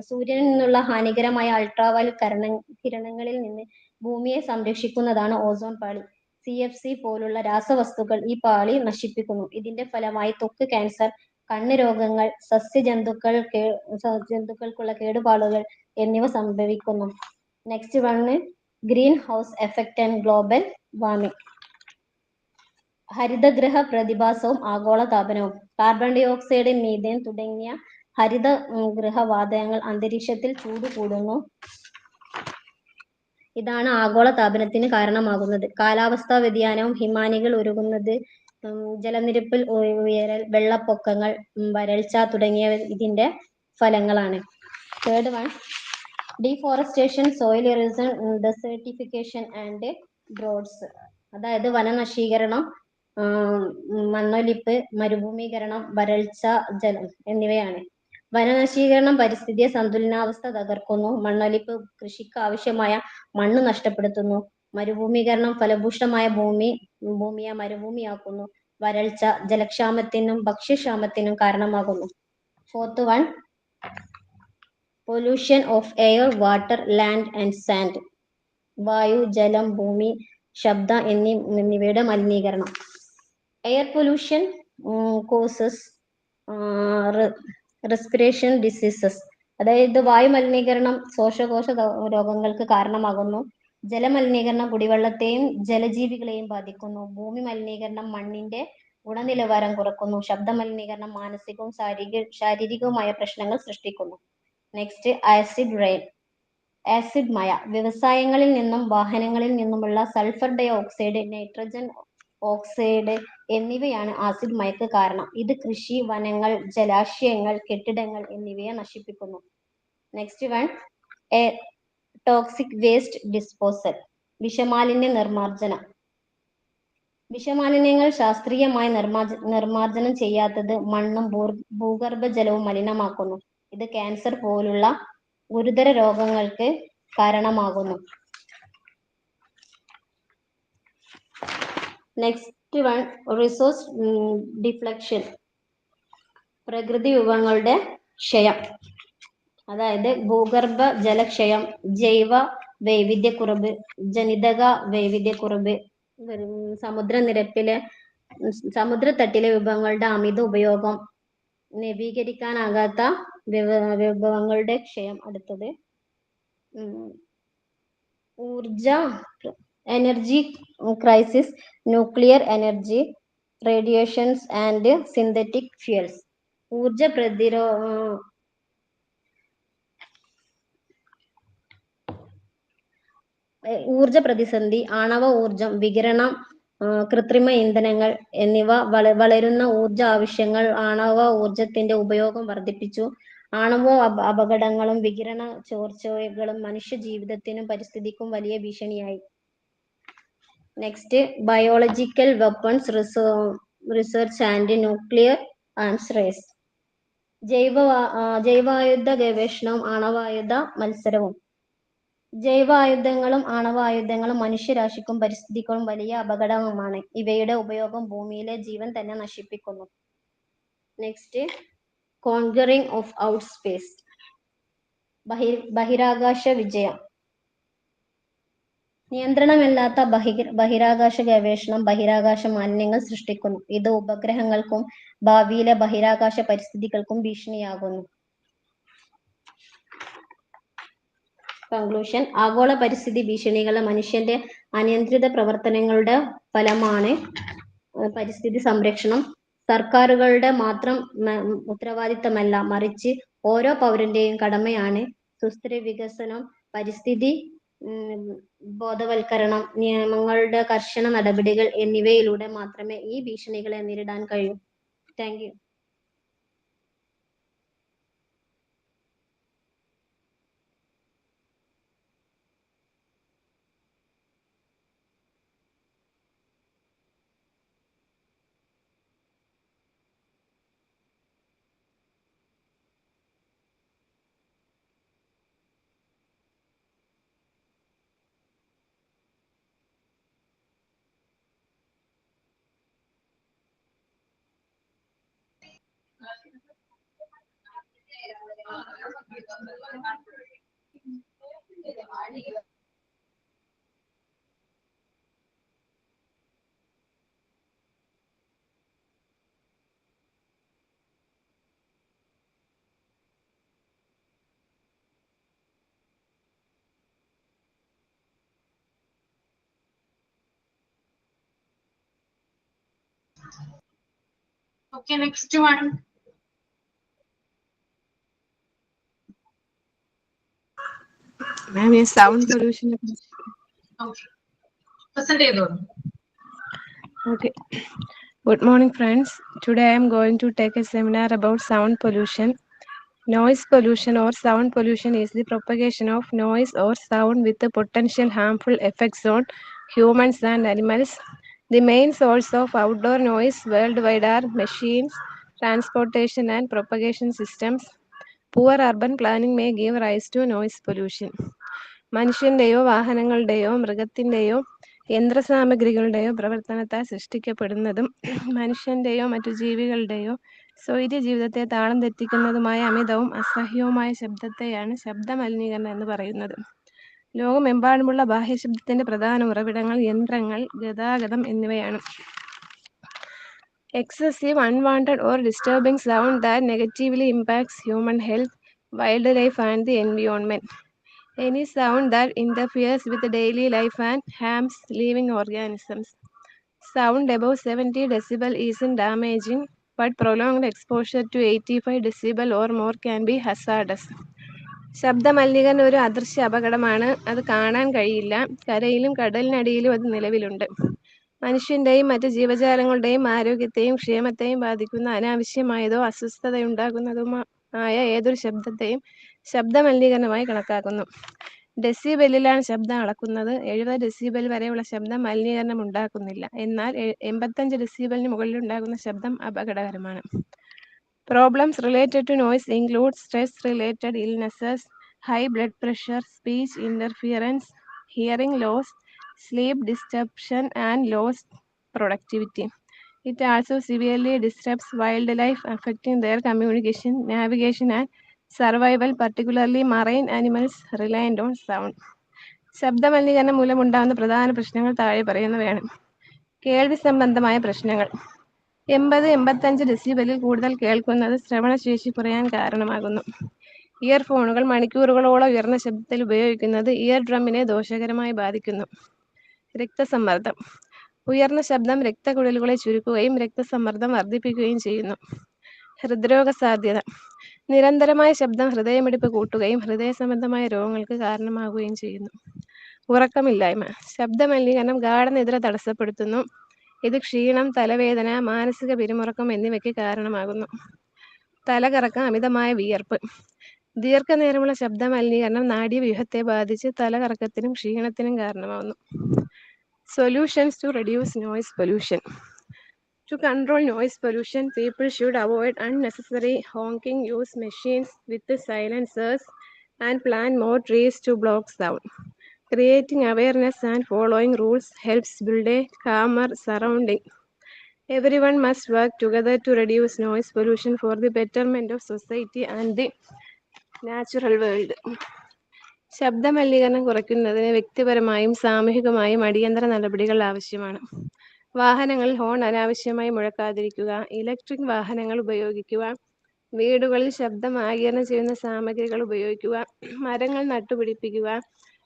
സൂര്യനിൽ നിന്നുള്ള ഹാനികരമായ ultraviolet കിരണങ്ങളിൽ നിന്ന് ഭൂമിയെ സംരക്ഷിക്കുന്നതാണ് ഓസോൺ പാളി. CFC പോലുള്ള രാസവസ്തുക്കൾ ഈ പാളി നശിപ്പിക്കുന്നു. ഇതിന്റെ ഫലമായി ത്വക്ക് ക്യാൻസർ, കണ്ണ് രോഗങ്ങൾ, സസ്യജന്തുക്കൾക്കുള്ള കേടുപാടുകൾ എന്നിവ സംഭവിക്കുന്നു. Next one, green house effect and global warming. ഹരിതഗൃഹ പ്രതിഭാസവും ആഗോളതാപനവും. കാർബൺ ഡൈ ഓക്സൈഡ്, മീഥേൻ തുടങ്ങിയ ഹരിതഗൃഹവാതകങ്ങൾ അന്തരീക്ഷത്തിൽ ചൂട് കൂടുന്നു. ഇതാണ് ആഗോളതാപനത്തിന് കാരണമാകുന്നത്. കാലാവസ്ഥാ വ്യതിയാനവും ഹിമാനികൾ ഉരുകുന്നത്, ജലനിരപ്പിൽ ഉയരൽ, വെള്ളപ്പൊക്കങ്ങൾ, വരൾച്ച തുടങ്ങിയവ ഇതിന്റെ ഫലങ്ങളാണ്. Third one, deforestation, soil erosion, desertification and droughts. അതായത് വനനശീകരണം, മണ്ണൊലിപ്പ്, മരുഭൂമീകരണം, വരൾച്ച, ജലം എന്നിവയാണ്. വനനശീകരണം പരിസ്ഥിതിയെ സന്തുലനാവസ്ഥ തകർക്കുന്നു. മണ്ണൊലിപ്പ് കൃഷിക്ക് ആവശ്യമായ മണ്ണ് നഷ്ടപ്പെടുത്തുന്നു. മരുഭൂമീകരണം ഫലഭൂഷ്ടമായ ഭൂമിയെ മരുഭൂമിയാക്കുന്നു. വരൾച്ച ജലക്ഷാമത്തിനും ഭക്ഷ്യക്ഷാമത്തിനും കാരണമാകുന്നു. Fourth one, pollution of air, water, land and sand. വായു, ജലം, ഭൂമി, ശബ്ദ എന്നിവയുടെ മലിനീകരണം. Air pollution causes respiration diseases. അതായത് വായു മലിനീകരണം ശ്വാസകോശ രോഗങ്ങൾക്ക് കാരണമാകുന്നു. ജലമലിനീകരണം കുടിവെള്ളത്തെയും ജലജീവികളെയും ബാധിക്കുന്നു. ഭൂമി മലിനീകരണം മണ്ണിന്റെ ഗുണനിലവാരം കുറക്കുന്നു. ശബ്ദ മലിനീകരണം മാനസികവും ശാരീരികവുമായ പ്രശ്നങ്ങൾ സൃഷ്ടിക്കുന്നു. നെക്സ്റ്റ്, ആസിഡ് റെയിൻ, ആസിഡ് മഴ. വ്യവസായങ്ങളിൽ നിന്നും വാഹനങ്ങളിൽ നിന്നുമുള്ള sulphur dioxide, nitrogen oxide എന്നിവയാണ് ആസിഡ് മഴയ്ക്ക് കാരണം. ഇത് കൃഷി, വനങ്ങൾ, ജലാശയങ്ങൾ, കെട്ടിടങ്ങൾ എന്നിവയെ നശിപ്പിക്കുന്നു. Next one, toxic waste disposal, വിഷമാലിന്യ നിർമ്മാർജ്ജനം. വിഷമാലിന്യങ്ങൾ ശാസ്ത്രീയമായി നിർമ്മാർജ്ജനം ചെയ്യാത്തത് മണ്ണും ഭൂഗർഭജലവും മലിനമാക്കുന്നു. ഇത് ക്യാൻസർ പോലുള്ള ഗുരുതര രോഗങ്ങൾക്ക് കാരണമാകുന്നു. നെക്സ്റ്റ് വൺ, റിസോഴ്സ് ഡിഫ്ലക്ഷൻ, പ്രകൃതി വിഭവങ്ങളുടെ ക്ഷയം. അതായത് ഭൂഗർഭ ജലക്ഷയം, ജൈവ വൈവിധ്യക്കുറവ്, ജനിതക വൈവിധ്യക്കുറവ്, സമുദ്രത്തട്ടിലെ വിഭവങ്ങളുടെ അമിത ഉപയോഗം, നവീകരിക്കാനാകാത്ത വിഭവങ്ങളുടെ ക്ഷയം. അടുത്തത് energy crisis, nuclear energy, radiations and synthetic fuels. ഊർജ പ്രതിസന്ധി, ആണവ ഊർജം, വികിരണം, കൃത്രിമ ഇന്ധനങ്ങൾ എന്നിവ വളരുന്ന ഊർജ ആവശ്യങ്ങൾ ആണവ ഊർജത്തിന്റെ ഉപയോഗം വർദ്ധിപ്പിച്ചു. ആണവ അപകടങ്ങളും വികിരണ ചോർച്ചകളും മനുഷ്യ ജീവിതത്തിനും പരിസ്ഥിതിക്കും വലിയ ഭീഷണിയായി. Next, biological weapons research and nuclear arms race. ജൈവായുധ ഗവേഷണവും ആണവായുധ മത്സരവും. ജൈവായുധങ്ങളും ആണവായുധങ്ങളും മനുഷ്യരാശിക്കും പരിസ്ഥിതിക്കും വലിയ അപകടമാണ്. ഇവയുടെ ഉപയോഗം ഭൂമിയിലെ ജീവൻ തന്നെ നശിപ്പിക്കുന്നു. Next, conquering of out space. ബഹിരാകാശ വിജയം. നിയന്ത്രണമില്ലാത്ത ബഹിരാകാശ ഗവേഷണം ബഹിരാകാശ മാലിന്യങ്ങൾ സൃഷ്ടിക്കുന്നു. ഇത് ഉപഗ്രഹങ്ങൾക്കും ഭാവിയിലെ ബഹിരാകാശ പരിസ്ഥിതികൾക്കും ഭീഷണിയാകുന്നു. കൺക്ലൂഷൻ. ആഗോള പരിസ്ഥിതി ഭീഷണികൾ മനുഷ്യന്റെ അനിയന്ത്രിത പ്രവർത്തനങ്ങളുടെ ഫലമാണ്. പരിസ്ഥിതി സംരക്ഷണം സർക്കാരുകളുടെ മാത്രം ഉത്തരവാദിത്തമല്ല, മറിച്ച് ഓരോ പൗരന്റെയും കടമയാണ്. സുസ്ഥിര വികസനം, പരിസ്ഥിതി ബോധവൽക്കരണം, നിയമങ്ങളുടെ കർശന നടപടികൾ എന്നിവയിലൂടെ മാത്രമേ ഈ ഭീഷണികളെ നേരിടാൻ കഴിയൂ. Thank you. Okay, next one. Ma'am, yes, sound pollution. Okay. Present ചെയ്തോളൂ. Okay. Good morning, friends. Today I am going to take a seminar about sound pollution. Noise pollution or sound pollution is the propagation of noise or sound with the potential harmful effects on humans and animals. The main source of outdoor noise worldwide are machines, transportation and propagation systems. Poor urban planning may give rise to noise pollution. മനുഷ്യന്റെയോ വാഹനങ്ങളുടെയോ മൃഗത്തിന്റെയോ യന്ത്രസാമഗ്രികളുടെയോ പ്രവർത്തനത്താൽ സൃഷ്ടിക്കപ്പെടുന്നതും മനുഷ്യന്റെയോ മറ്റു ജീവികളുടെയോ സ്വൈര്യ ജീവിതത്തെ താളം തെറ്റിക്കുന്നതുമായ അമിതവും അസഹ്യവുമായ ശബ്ദത്തെയാണ് ശബ്ദ മലിനീകരണം എന്ന് പറയുന്നത്. ലോകമെമ്പാടുമുള്ള ബാഹ്യശബ്ദത്തിന്റെ പ്രധാന ഉറവിടങ്ങൾ യന്ത്രങ്ങൾ, ഗതാഗതം എന്നിവയാണ്. Excessive, unwanted or disturbing sound that negatively impacts human health, wildlife and the environment. Any sound that interferes with daily life and harms living organisms. Sound above 70 decibel isn't damaging, but prolonged exposure to 85 decibel or more can be hazardous. ശബ്ദമലിനീകരണം ഒരു അദൃശ്യ അപകടമാണ്. അത് കാണാൻ കഴിയില്ല. കരയിലും കടലിനടിയിലും അത് നിലവിലുണ്ട്. മനുഷ്യന്റെയും മറ്റ് ജീവജാലങ്ങളുടെയും ആരോഗ്യത്തെയും ക്ഷേമത്തെയും ബാധിക്കുന്ന അനാവശ്യമായതോ അസ്വസ്ഥതയുണ്ടാകുന്നതുമായ ഏതൊരു ശബ്ദത്തെയും ശബ്ദമലിനീകരണമായി കണക്കാക്കുന്നു. ഡെസിബെല്ലിലാണ് ശബ്ദം അളക്കുന്നത്. 70 ഡെസിബൽ വരെയുള്ള ശബ്ദം മലിനീകരണം ഉണ്ടാക്കുന്നില്ല. എന്നാൽ 85 ഡെസിബലിന് മുകളിലുണ്ടാകുന്ന ശബ്ദം അപകടകരമാണ്. Problems related to noise include stress-related illnesses, high blood pressure, speech interference, hearing loss, sleep disruption, and lost productivity. It also severely disrupts wildlife, affecting their communication, navigation, and survival, particularly marine animals reliant on sound. ശബ്ദമലിനീകരണം മൂലമുണ്ടാകുന്ന പ്രധാന പ്രശ്നങ്ങൾ താഴെ പറയുന്നവയാണ്. കേൾവി സംബന്ധമായ പ്രശ്നങ്ങൾ. 80-85 ഡെസിബലിൽ കൂടുതൽ കേൾക്കുന്നത് ശ്രവണശേഷി കുറയാൻ കാരണമാകുന്നു. ഇയർഫോണുകൾ മണിക്കൂറുകളോളം ഉയർന്ന ശബ്ദത്തിൽ ഉപയോഗിക്കുന്നത് ഇയർ ഡ്രമ്മിനെ ദോഷകരമായി ബാധിക്കുന്നു. രക്തസമ്മർദ്ദം. ഉയർന്ന ശബ്ദം രക്തക്കുഴലുകളെ ചുരുക്കുകയും രക്തസമ്മർദ്ദം വർദ്ധിപ്പിക്കുകയും ചെയ്യുന്നു. ഹൃദ്രോഗ സാധ്യത. നിരന്തരമായ ശബ്ദം ഹൃദയമിടിപ്പ് കൂട്ടുകയും ഹൃദയ സംബന്ധമായ രോഗങ്ങൾക്ക് കാരണമാകുകയും ചെയ്യുന്നു. ഉറക്കമില്ലായ്മ. ശബ്ദമലിനീകരണം ഗാഠനിദ്ര തടസ്സപ്പെടുത്തുന്നു. ഇത് ക്ഷീണം, തലവേദന, മാനസിക പിരിമുറുക്കം എന്നിവയ്ക്ക് കാരണമാകുന്നു. തലകറക്കം, അമിതമായ വിയർപ്പ്. ദീർഘനേരമുള്ള ശബ്ദമലിനീകരണം നാഡീവ്യൂഹത്തെ ബാധിച്ച് തലകറക്കത്തിനും ക്ഷീണത്തിനും കാരണമാകുന്നു. Solutions to reduce noise pollution. To control noise pollution, people should avoid unnecessary honking, use machines with silencers, and plant more trees to block sound. Creating awareness and following rules helps build a calmer surrounding. Everyone must work together to reduce noise pollution for the betterment of society and the natural world. ശബ്ദമലിനീകരണം കുറയ്ക്കുന്നതിന് വ്യക്തിപരമായും സാമൂഹികമായും അടിയന്തര നടപടികൾ ആവശ്യമാണ്. വാഹനങ്ങളിൽ horn അനാവശ്യമായി മുഴക്കാതിരിക്കുക, electric വാഹനങ്ങൾ ഉപയോഗിക്കുക, വീടുകളിൽ ശബ്ദം ആഗിരണം ചെയ്യുന്ന സാമഗ്രികൾ ഉപയോഗിക്കുക, മരങ്ങൾ നട്ടുപിടിപ്പിക്കുക,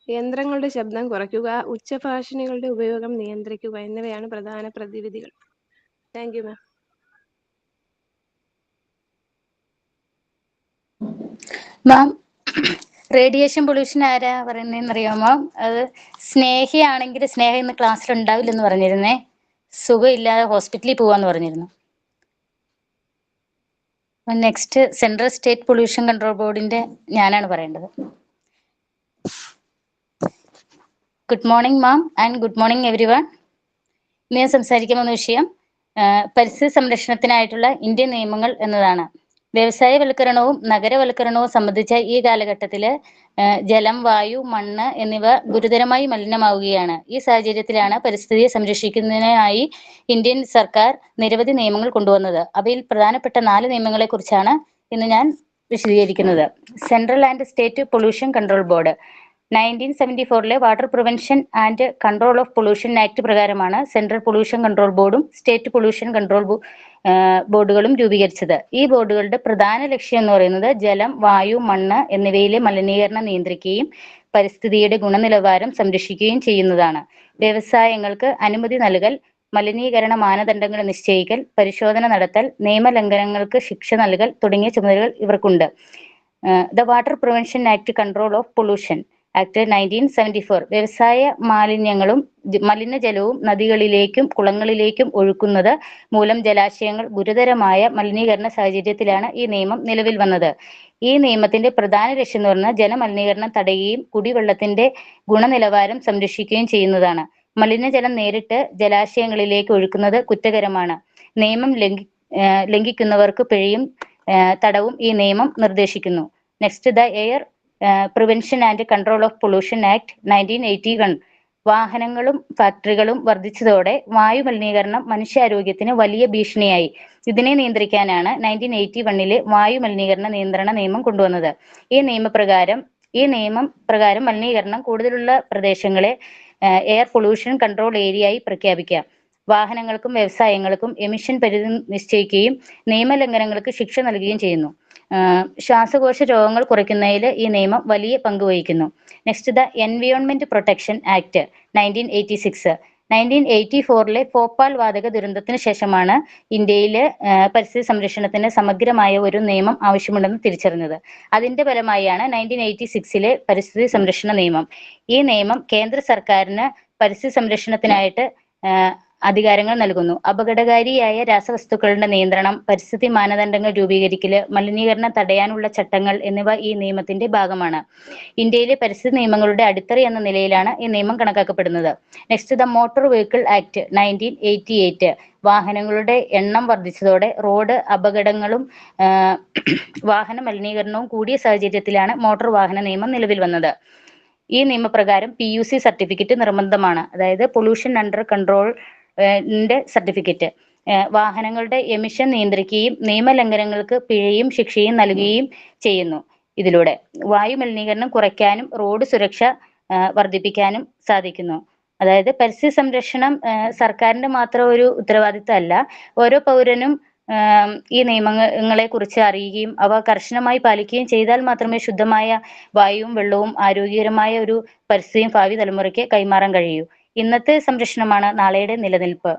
യന്ത്രങ്ങളുടെ ശബ്ദം കുറയ്ക്കുക, ഉച്ചഭാഷിണികളുടെ ഉപയോഗം നിയന്ത്രിക്കുക എന്നിവയാണ് പ്രധാന പ്രതിവിധികൾ. Thank you ma'am. Ma'am, radiation pollution ആരാ പറയുന്നതെന്ന് അറിയാമോ? അത് സ്നേഹയാണെങ്കിൽ സ്നേഹ ഇന്ന് ക്ലാസ്സിൽ ഉണ്ടാവില്ലെന്ന് പറഞ്ഞിരുന്നേ. സുഖമില്ലാതെ ഹോസ്പിറ്റലിൽ പോവാന്ന് പറഞ്ഞിരുന്നു. Next central state pollution control ബോർഡിന്റെ ഞാനാണ് പറയേണ്ടത്. Good morning ma'am and good morning every one. ഇന്ന് ഞാൻ സംസാരിക്കാൻ പോകുന്ന വിഷയം പരിസ്ഥിതി സംരക്ഷണത്തിനായിട്ടുള്ള ഇന്ത്യൻ നിയമങ്ങൾ എന്നതാണ്. വ്യവസായവൽക്കരണവും നഗരവൽക്കരണവും സംബന്ധിച്ച ഈ കാലഘട്ടത്തിൽ ജലം, വായു, മണ്ണ് എന്നിവ ഗുരുതരമായി മലിനമാവുകയാണ്. ഈ സാഹചര്യത്തിലാണ് പരിസ്ഥിതിയെ സംരക്ഷിക്കുന്നതിനായി ഇന്ത്യൻ സർക്കാർ നിരവധി നിയമങ്ങൾ കൊണ്ടുവന്നത്. അവയിൽ പ്രധാനപ്പെട്ട 4 നിയമങ്ങളെ കുറിച്ചാണ് ഇന്ന് ഞാൻ വിശദീകരിക്കുന്നത്. Central and state pollution control board 1974 water prevention and control of pollution act പ്രകാരമാണ് സെൻട്രൽ പൊല്യൂഷൻ കൺട്രോൾ ബോർഡും സ്റ്റേറ്റ് പൊല്യൂഷൻ കൺട്രോൾ ബോർഡുകളും രൂപീകരിച്ചത്. ഈ ബോർഡുകളുടെ പ്രധാന ലക്ഷ്യം എന്ന് പറയുന്നത് ജലം, വായു, മണ്ണ് എന്നിവയിലെ മലിനീകരണം നിയന്ത്രിക്കുകയും പരിസ്ഥിതിയുടെ ഗുണനിലവാരം സംരക്ഷിക്കുകയും ചെയ്യുന്നതാണ്. വ്യവസായങ്ങൾക്ക് അനുമതി നൽകൽ, മലിനീകരണ മാനദണ്ഡങ്ങൾ നിശ്ചയിക്കൽ, പരിശോധന നടത്തൽ, നിയമലംഘനങ്ങൾക്ക് ശിക്ഷ നൽകൽ തുടങ്ങിയ ചുമതലകൾ ഇവർക്കുണ്ട്. The water prevention act control of pollution act 1974 വ്യവസായ മാലിന്യങ്ങളും മലിനജലവും നദികളിലേക്കും കുളങ്ങളിലേക്കും ഒഴുക്കുന്നത് മൂലം ജലാശയങ്ങൾ ഗുരുതരമായ മലിനീകരണ സാഹചര്യത്തിലാണ് ഈ നിയമം നിലവിൽ വന്നത്. ഈ നിയമത്തിന്റെ പ്രധാന ലക്ഷ്യം എന്ന് പറഞ്ഞാൽ ജലമലിനീകരണം തടയുകയും കുടിവെള്ളത്തിന്റെ ഗുണനിലവാരം സംരക്ഷിക്കുകയും ചെയ്യുന്നതാണ്. മലിനജലം നേരിട്ട് ജലാശയങ്ങളിലേക്ക് ഒഴുക്കുന്നത് കുറ്റകരമാണ്. നിയമം ലംഘിക്കുന്നവർക്ക് പിഴയും തടവും ഈ നിയമം നിർദ്ദേശിക്കുന്നു. Next, the air prevention and control of pollution act 1981 വാഹനങ്ങളും ഫാക്ടറികളും വർദ്ധിച്ചതോടെ വായു മലിനീകരണം മനുഷ്യാരോഗ്യത്തിന് വലിയ ഭീഷണിയായി. ഇതിനെ നിയന്ത്രിക്കാനാണ് 1981 വായു മലിനീകരണ നിയന്ത്രണ നിയമം കൊണ്ടുവന്നത്. ഈ നിയമം പ്രകാരം മലിനീകരണം കൂടുതലുള്ള പ്രദേശങ്ങളെ എയർ പൊല്യൂഷൻ കൺട്രോൾ ഏരിയയായി പ്രഖ്യാപിക്കാം. വാഹനങ്ങൾക്കും വ്യവസായങ്ങൾക്കും എമിഷൻ പരിധി നിശ്ചയിക്കുകയും നിയമലംഘനങ്ങൾക്ക് ശിക്ഷ നൽകുകയും ചെയ്യുന്നു. ശ്വാസകോശ രോഗങ്ങൾ കുറയ്ക്കുന്നതിൽ ഈ നിയമം വലിയ പങ്ക് വഹിക്കുന്നു. Next, the environment protection act 1986 1984 Bhopal വാതക ദുരന്തത്തിന് ശേഷമാണ് ഇന്ത്യയിൽ പരിസ്ഥിതി സംരക്ഷണത്തിന് സമഗ്രമായ ഒരു നിയമം ആവശ്യമുണ്ടെന്ന് തിരിച്ചറിഞ്ഞത്. അതിന്റെ ഫലമായാണ് 1986 പരിസ്ഥിതി സംരക്ഷണ നിയമം. ഈ നിയമം കേന്ദ്ര സർക്കാരിന് പരിസ്ഥിതി സംരക്ഷണത്തിനായിട്ട് അധികാരങ്ങൾ നൽകുന്നു. അപകടകാരിയായ രാസവസ്തുക്കളുടെ നിയന്ത്രണം, പരിസ്ഥിതി മാനദണ്ഡങ്ങൾ രൂപീകരിക്കല്, മലിനീകരണം തടയാനുള്ള ചട്ടങ്ങൾ എന്നിവ ഈ നിയമത്തിന്റെ ഭാഗമാണ്. ഇന്ത്യയിലെ പരിസ്ഥിതി നിയമങ്ങളുടെ അടിത്തറ എന്ന നിലയിലാണ് ഈ നിയമം കണക്കാക്കപ്പെടുന്നത്. Next, the motor vehicle act 1988 വാഹനങ്ങളുടെ എണ്ണം വർദ്ധിച്ചതോടെ റോഡ് അപകടങ്ങളും വാഹന മലിനീകരണവും കൂടിയ സാഹചര്യത്തിലാണ് മോട്ടോർ വാഹന നിയമം നിലവിൽ വന്നത്. ഈ നിയമപ്രകാരം PUC സർട്ടിഫിക്കറ്റ് നിർബന്ധമാണ്. അതായത് പൊല്യൂഷൻ അണ്ടർ കൺട്രോൾ സർട്ടിഫിക്കറ്റ്. വാഹനങ്ങളുടെ എമിഷൻ നിയന്ത്രിക്കുകയും നിയമലംഘനങ്ങൾക്ക് പിഴയും ശിക്ഷയും നൽകുകയും ചെയ്യുന്നു. ഇതിലൂടെ വായു മലിനീകരണം കുറയ്ക്കാനും റോഡ് സുരക്ഷ വർദ്ധിപ്പിക്കാനും സാധിക്കുന്നു. അതായത് പരിസ്ഥിതി സംരക്ഷണം സർക്കാരിന്റെ മാത്രം ഒരു ഉത്തരവാദിത്തമല്ല. ഓരോ പൗരനും ഈ നിയമങ്ങളെ കുറിച്ച് അറിയുകയും അവ കർശനമായി പാലിക്കുകയും ചെയ്താൽ മാത്രമേ ശുദ്ധമായ വായുവും വെള്ളവും ആരോഗ്യകരമായ ഒരു പരിസ്ഥിതിയും ഭാവി തലമുറയ്ക്ക് കൈമാറാൻ കഴിയൂ. ഇന്നത്തെ സംരക്ഷണമാണ് നാളെയുടെ നിലനിൽപ്പ്.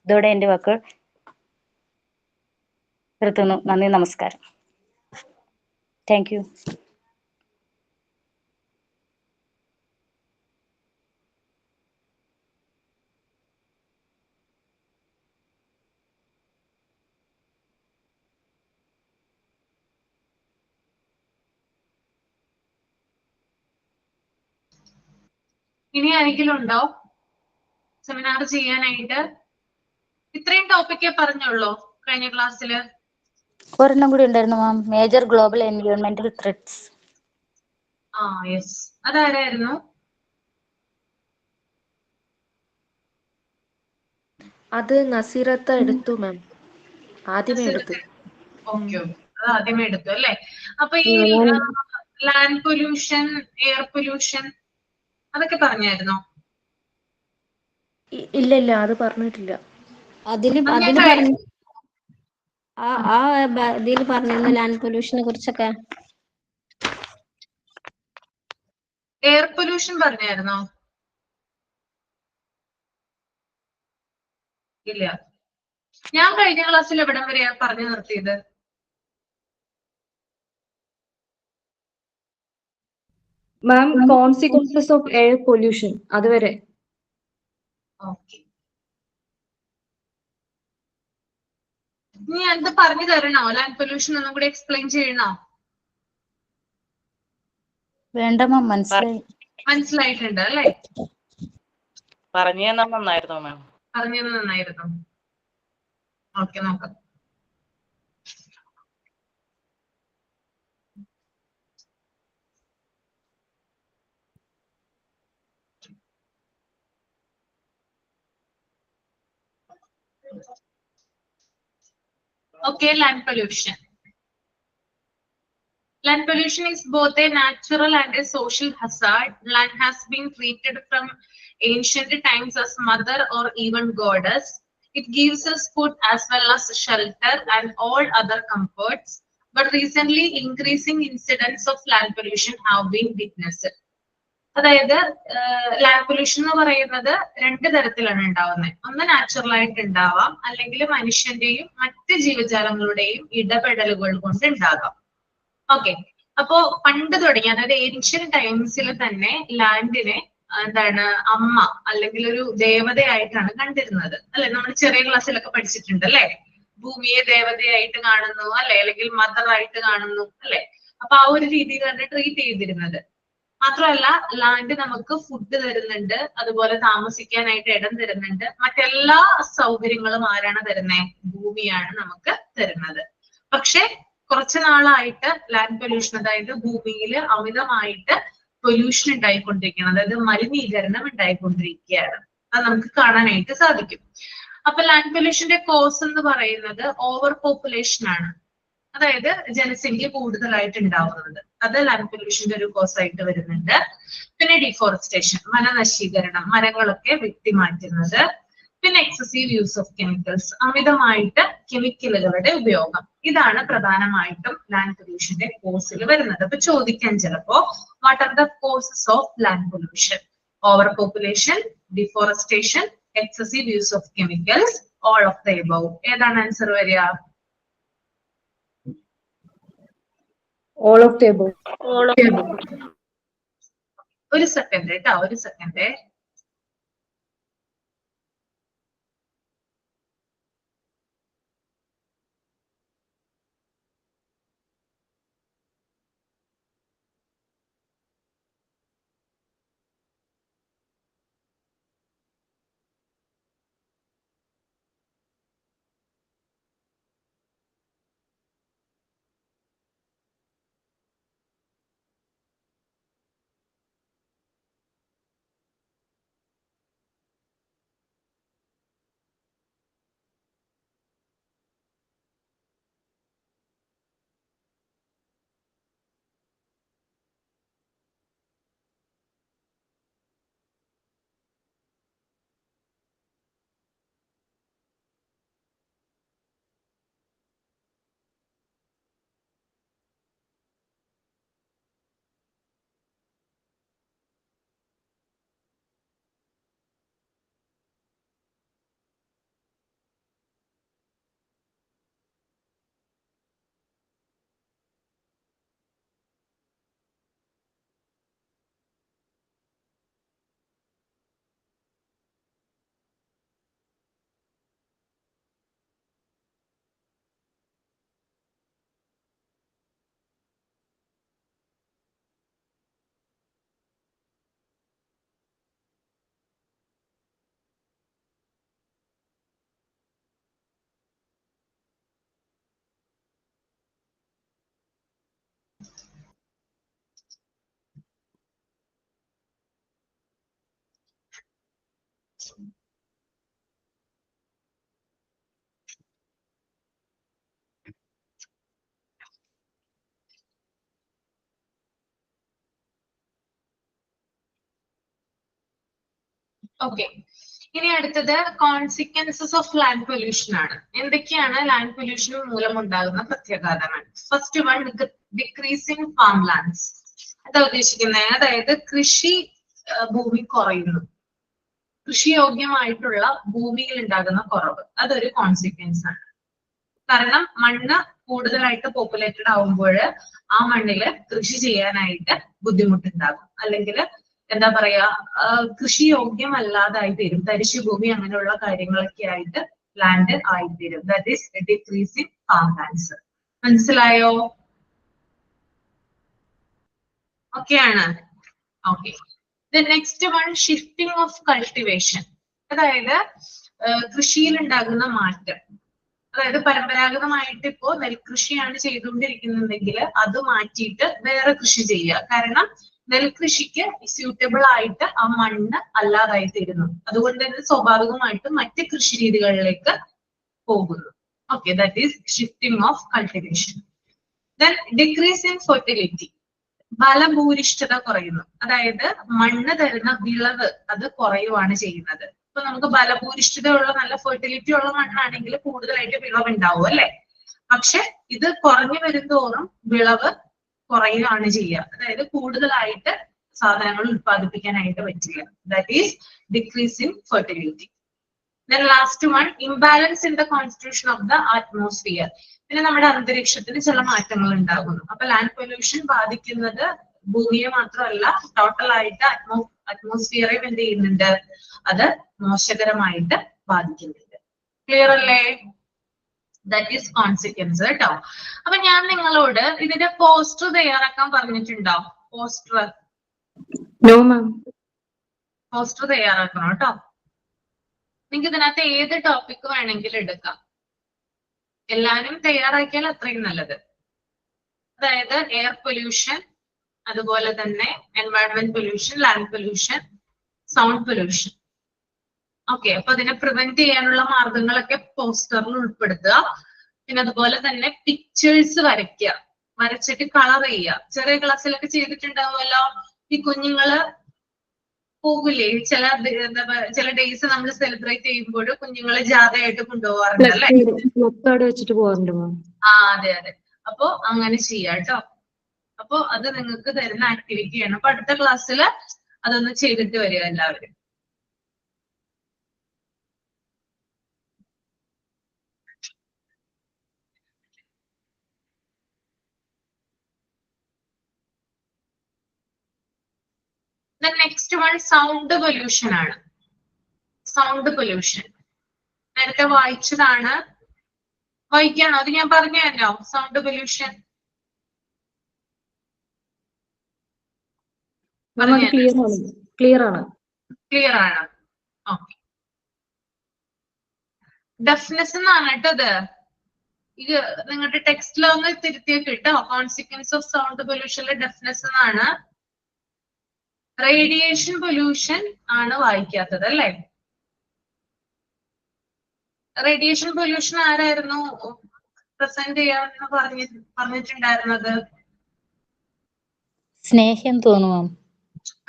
ഇതോടെ എൻ്റെ വാക്കുകൾ നിർത്തുന്നു. നന്ദി, നമസ്കാരം. Thank you. ഇനി ആരെങ്കിലും ഉണ്ടോ സെമിനാർ ചെയ്യാനായിട്ട്? ഇത്രയും ടോപ്പിക്കേ പറഞ്ഞുള്ളൂ കഴിഞ്ഞ ക്ലാസ്സിൽ. ഒരെണ്ണം കൂടി ഉണ്ടായിരുന്നു മാം, മേജർ ഗ്ലോബൽ എൻവയോൺമെന്റൽ ത്രെറ്റ്സ്. യെസ്, അതാരായിരുന്നു? അത് നസീറത്ത എടുത്തു മാം, ആദ്യമേ എടുത്തു. ഓക്കെ, അത് ആദ്യമേ എടുത്തു അല്ലേ. അപ്പൊ ഈ ലാൻഡ് പൊല്യൂഷൻ, എയർ പൊല്യൂഷൻ അതൊക്കെ പറഞ്ഞായിരുന്നോ? ഇല്ല ഇല്ല, അത് പറഞ്ഞിട്ടില്ല. അതില് അത് ഞാൻ അതില് പറഞ്ഞു ഇതില് പറഞ്ഞിരുന്നു ലാൻഡ് പൊല്യൂഷനെ കുറിച്ചൊക്കെ. എയർ പൊല്യൂഷൻ പറഞ്ഞായിരുന്നോ? ഇല്ല, ഞാൻ കഴിഞ്ഞ ക്ലാസ്സിൽ എവിടം വരെയാ പറഞ്ഞു നിർത്തിയത്? Ma'am, consequences of air pollution അതുവരെ. ഓക്കെ, ഇനി എന്ത് പറഞ്ഞു തരണോ? ലാൻഡ് പൊല്യൂഷൻ ഒന്നും കൂടി എക്സ്പ്ലെയിൻ ചെയ്യണോ? വേണ്ട മാം, മനസ്സിലായി. മനസ്സിലായിട്ടുണ്ട് അല്ലേ? പറഞ്ഞു തന്നാൽ നന്നായിരുന്നു മാം. പറഞ്ഞത് നന്നായിരുന്നു. ഓക്കെ, നോക്കാം. Okay, land pollution. Land pollution is both a natural and a social hazard. Land has been treated from ancient times as mother or even goddess. It gives us food as well as shelter and all other comforts. But recently, increasing incidents of land pollution have been witnessed. അതായത് land pollution എന്ന് പറയുന്നത് രണ്ട് തരത്തിലാണ് ഉണ്ടാവുന്നത്. ഒന്ന് natural ആയിട്ട് ഉണ്ടാവാം, അല്ലെങ്കിൽ മനുഷ്യന്റെയും മറ്റ് ജീവജാലങ്ങളുടെയും ഇടപെടലുകൾ കൊണ്ട് ഉണ്ടാകാം. ഓക്കെ, അപ്പോ പണ്ട് തുടങ്ങി, അതായത് ഏൻഷ്യൻ ടൈംസിൽ തന്നെ ലാൻഡിനെ എന്താണ് അമ്മ അല്ലെങ്കിൽ ഒരു ദേവതയായിട്ടാണ് കണ്ടിരുന്നത് അല്ലെ? നമ്മൾ ചെറിയ ക്ലാസ്സിലൊക്കെ പഠിച്ചിട്ടുണ്ട് അല്ലെ? ഭൂമിയെ ദേവതയായിട്ട് കാണുന്നു അല്ലെ, അല്ലെങ്കിൽ മദർ ആയിട്ട് കാണുന്നു അല്ലെ? അപ്പൊ ആ ഒരു രീതിയിലാണ് ട്രീറ്റ് ചെയ്തിരുന്നത്. മാത്രമല്ല, ലാൻഡ് നമുക്ക് ഫുഡ് തരുന്നുണ്ട്, അതുപോലെ താമസിക്കാനായിട്ട് ഇടം തരുന്നുണ്ട്, മറ്റെല്ലാ സൗകര്യങ്ങളും ആരാണ് തരുന്നത്? ഭൂമിയാണ് നമുക്ക് തരുന്നത്. പക്ഷെ കുറച്ചു നാളായിട്ട് ലാൻഡ് പൊല്യൂഷൻ, അതായത് ഭൂമിയിൽ അമിതമായിട്ട് പൊല്യൂഷൻ ഉണ്ടായിക്കൊണ്ടിരിക്കുകയാണ്, അതായത് മലിനീകരണം ഉണ്ടായിക്കൊണ്ടിരിക്കുകയാണ്. അത് നമുക്ക് കാണാനായിട്ട് സാധിക്കും. അപ്പൊ ലാൻഡ് പൊല്യൂഷന്റെ കോസ് എന്ന് പറയുന്നത് ഓവർ പോപ്പുലേഷൻ ആണ്. അതായത് ജനസംഖ്യ കൂടുതലായിട്ട് ഉണ്ടാവുന്നത്, അത് ലാൻഡ് പൊല്യൂഷന്റെ ഒരു കോസ് ആയിട്ട് വരുന്നുണ്ട്. പിന്നെ ഡിഫോറസ്റ്റേഷൻ, വനനശീകരണം, മരങ്ങളൊക്കെ വെട്ടിമാറ്റുന്നത്. പിന്നെ എക്സസീവ് യൂസ് ഓഫ് കെമിക്കൽസ്, അമിതമായിട്ട് കെമിക്കലുകളുടെ ഉപയോഗം. ഇതാണ് പ്രധാനമായിട്ടും ലാൻഡ് പൊല്യൂഷന്റെ കോസിൽ വരുന്നത്. അപ്പൊ ചോദിക്കാൻ ചിലപ്പോ, what are the causes of land pollution? Over population, deforestation, excessive use of chemicals, all of the above. ഏതാണ് ആൻസർ വരിക? All of the above. ഒരു സെക്കൻഡ് കേട്ടോ, ഒരു സെക്കൻഡ്. ഓക്കെ, ഇനി അടുത്തത് കോൺസിക്വൻസസ് ഓഫ് ലാൻഡ് പൊല്യൂഷൻ ആണ്. എന്തൊക്കെയാണ് ലാൻഡ് പൊല്യൂഷൻ മൂലം ഉണ്ടാകുന്ന പ്രത്യാഘാതങ്ങൾ? First one, decreasing farm lands. എന്താ ഉദ്ദേശിക്കുന്നത്? അതായത് കൃഷി ഭൂമി കുറയുന്നു, കൃഷിയോഗ്യമായിട്ടുള്ള ഭൂമിയിൽ ഉണ്ടാകുന്ന കുറവ്, അതൊരു കോൺസിക്വൻസ് ആണ്. കാരണം മണ്ണ് കൂടുതലായിട്ട് പോപ്പുലേറ്റഡ് ആവുമ്പോൾ ആ മണ്ണില് കൃഷി ചെയ്യാനായിട്ട് ബുദ്ധിമുട്ടുണ്ടാകും, അല്ലെങ്കിൽ എന്താ പറയാ, കൃഷി യോഗ്യമല്ലാതായി തീരും, തരിശു ഭൂമി അങ്ങനെയുള്ള കാര്യങ്ങളൊക്കെ ആയിട്ട് ലാൻഡ് ആയിത്തീരും. That is decreasing farm lands. മനസ്സിലായോ? ഓക്കെയാണ്. Okay, next one, shifting of cultivation. അതായത് കൃഷിയിൽ ഉണ്ടാകുന്ന മാറ്റം. അതായത് പരമ്പരാഗതമായിട്ട് ഇപ്പോ നെൽകൃഷിയാണ് ചെയ്തുകൊണ്ടിരിക്കുന്നുണ്ടെങ്കിൽ അത് മാറ്റിയിട്ട് വേറെ കൃഷി ചെയ്യുക. കാരണം നെൽകൃഷിക്ക് സ്യൂട്ടബിൾ ആയിട്ട് ആ മണ്ണ് അല്ലാതായി തീരുന്നു. അതുകൊണ്ട് തന്നെ സ്വാഭാവികമായിട്ടും മറ്റ് കൃഷി രീതികളിലേക്ക് പോകുന്നു. Okay, that is shifting of cultivation. Then decrease in fertility. ഫലഭൂരിഷ്ഠത കുറയുന്നു. അതായത് മണ്ണ് തരുന്ന വിളവ് അത് കുറയുവാണ് ചെയ്യുന്നത്. ഇപ്പൊ നമുക്ക് ഫലഭൂരിഷ്ഠതയുള്ള നല്ല ഫെർട്ടിലിറ്റി ഉള്ള മണ്ണാണെങ്കിൽ കൂടുതലായിട്ട് വിളവ് ഉണ്ടാവും അല്ലെ. പക്ഷെ ഇത് കുറഞ്ഞു വരുന്തോറും വിളവ് കുറയുകയാണ് ചെയ്യുക. അതായത് കൂടുതലായിട്ട് സാധനങ്ങൾ ഉത്പാദിപ്പിക്കാനായിട്ട് പറ്റില്ല. That is decrease in fertility. Then last one, imbalance in the constitution of the atmosphere. പിന്നെ നമ്മുടെ അന്തരീക്ഷത്തിന് ചില മാറ്റങ്ങൾ ഉണ്ടാകുന്നു. അപ്പൊ ലാൻഡ് പൊല്യൂഷൻ ബാധിക്കുന്നത് ഭൂമിയെ മാത്രമല്ല, ടോട്ടൽ ആയിട്ട് അറ്റ്മോസ്ഫിയറേയും എന്ത് ചെയ്യുന്നുണ്ട്, അത് മോശകരമായിട്ട് ബാധിക്കുന്നുണ്ട്. ക്ലിയർ അല്ലേ? ദാറ്റ് ഈസ് കോൺസിക്വൻസ് കേട്ടോ. അപ്പൊ ഞാൻ നിങ്ങളോട് ഇതിന്റെ പോസ്റ്റർ തയ്യാറാക്കാൻ പറഞ്ഞിട്ടുണ്ടോ? പോസ്റ്റർ പോസ്റ്റർ തയ്യാറാക്കണം കേട്ടോ. നിങ്ങൾക്ക് ഇതിനകത്ത് ഏത് ടോപ്പിക് വേണമെങ്കിലും എടുക്കാം. എല്ലാവരും തയ്യാറാക്കിയാൽ അത്രയും നല്ലത്. അതായത് എയർ പൊല്യൂഷൻ, അതുപോലെ തന്നെ environment pollution, land pollution, sound pollution. Okay, അപ്പൊ അതിനെ പ്രിവെന്റ് ചെയ്യാനുള്ള മാർഗങ്ങളൊക്കെ പോസ്റ്ററിൽ ഉൾപ്പെടുത്തുക. പിന്നെ അതുപോലെ തന്നെ പിക്ചേഴ്സ് വരയ്ക്കുക, വരച്ചിട്ട് കളർ ചെയ്യുക. ചെറിയ ക്ലാസ്സിലൊക്കെ ചെയ്തിട്ടുണ്ടാവുമല്ലോ. ഈ കുഞ്ഞുങ്ങള് പോകില്ലേ, ചില ഡേയ്സ് നമ്മൾ സെലിബ്രേറ്റ് ചെയ്യുമ്പോൾ കുഞ്ഞുങ്ങളെ ജാഥയായിട്ട് കൊണ്ടുപോകാറുണ്ട് അല്ലെ. വെച്ചിട്ട് പോകാറുണ്ട്. അതെ അതെ. അപ്പൊ അങ്ങനെ ചെയ്യാം കേട്ടോ. അപ്പൊ അത് നിങ്ങൾക്ക് തരുന്ന ആക്ടിവിറ്റിയാണ്. അപ്പൊ അടുത്ത ക്ലാസ്സിൽ അതൊന്ന് ചെയ്തിട്ട് വരിക എല്ലാവരും. നെക്സ്റ്റ് വൺ സൗണ്ട് പൊല്യൂഷൻ ആണ്. സൗണ്ട് പൊല്യൂഷൻ നേരത്തെ വായിച്ചതാണ്. വായിക്കാണോ? അത് ഞാൻ പറഞ്ഞു തന്നോ? സൗണ്ട് പൊല്യൂഷൻ ക്ലിയർ ആണ്. ഓക്കെ. ഡെഫ്നെസ് എന്നാണ് കേട്ടോ ഇത്. ഇത് നിങ്ങളുടെ ടെക്സ്റ്റിൽ ഒന്ന് തിരുത്തിയൊക്കെ കേട്ടോ. കോൺസിക്വൻസ് ഓഫ് സൗണ്ട് പൊല്യൂഷനിലെ ഡെഫ്നെസ് എന്നാണ്. റേഡിയേഷൻ പൊല്യൂഷൻ ആണ് വായിക്കാത്തത് അല്ലേ. റേഡിയേഷൻ പൊല്യൂഷൻ ആരായിരുന്നു പ്രസന്റ് ചെയ്യാമെന്ന് പറഞ്ഞിട്ടുണ്ടായിരുന്നത്? സ്നേഹം തോന്നുന്നു.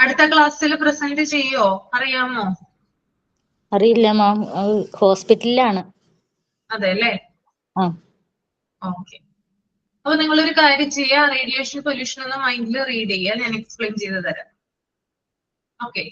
അടുത്ത ക്ലാസ്സിൽ പ്രസന്റ് ചെയ്യോ? അറിയാമോ? അറിയില്ല മാം, ഹോസ്പിറ്റലിലാണ്. അതെ അല്ലേ. ഓക്കെ, അപ്പൊ നിങ്ങളൊരു കാര്യം ചെയ്യുക, റേഡിയേഷൻ പൊല്യൂഷൻ എന്ന മൈൻഡിൽ റീഡ് ചെയ്യുക. ഞാൻ എക്സ്പ്ലെയിൻ ചെയ്ത് തരാം. ഓക്കെ.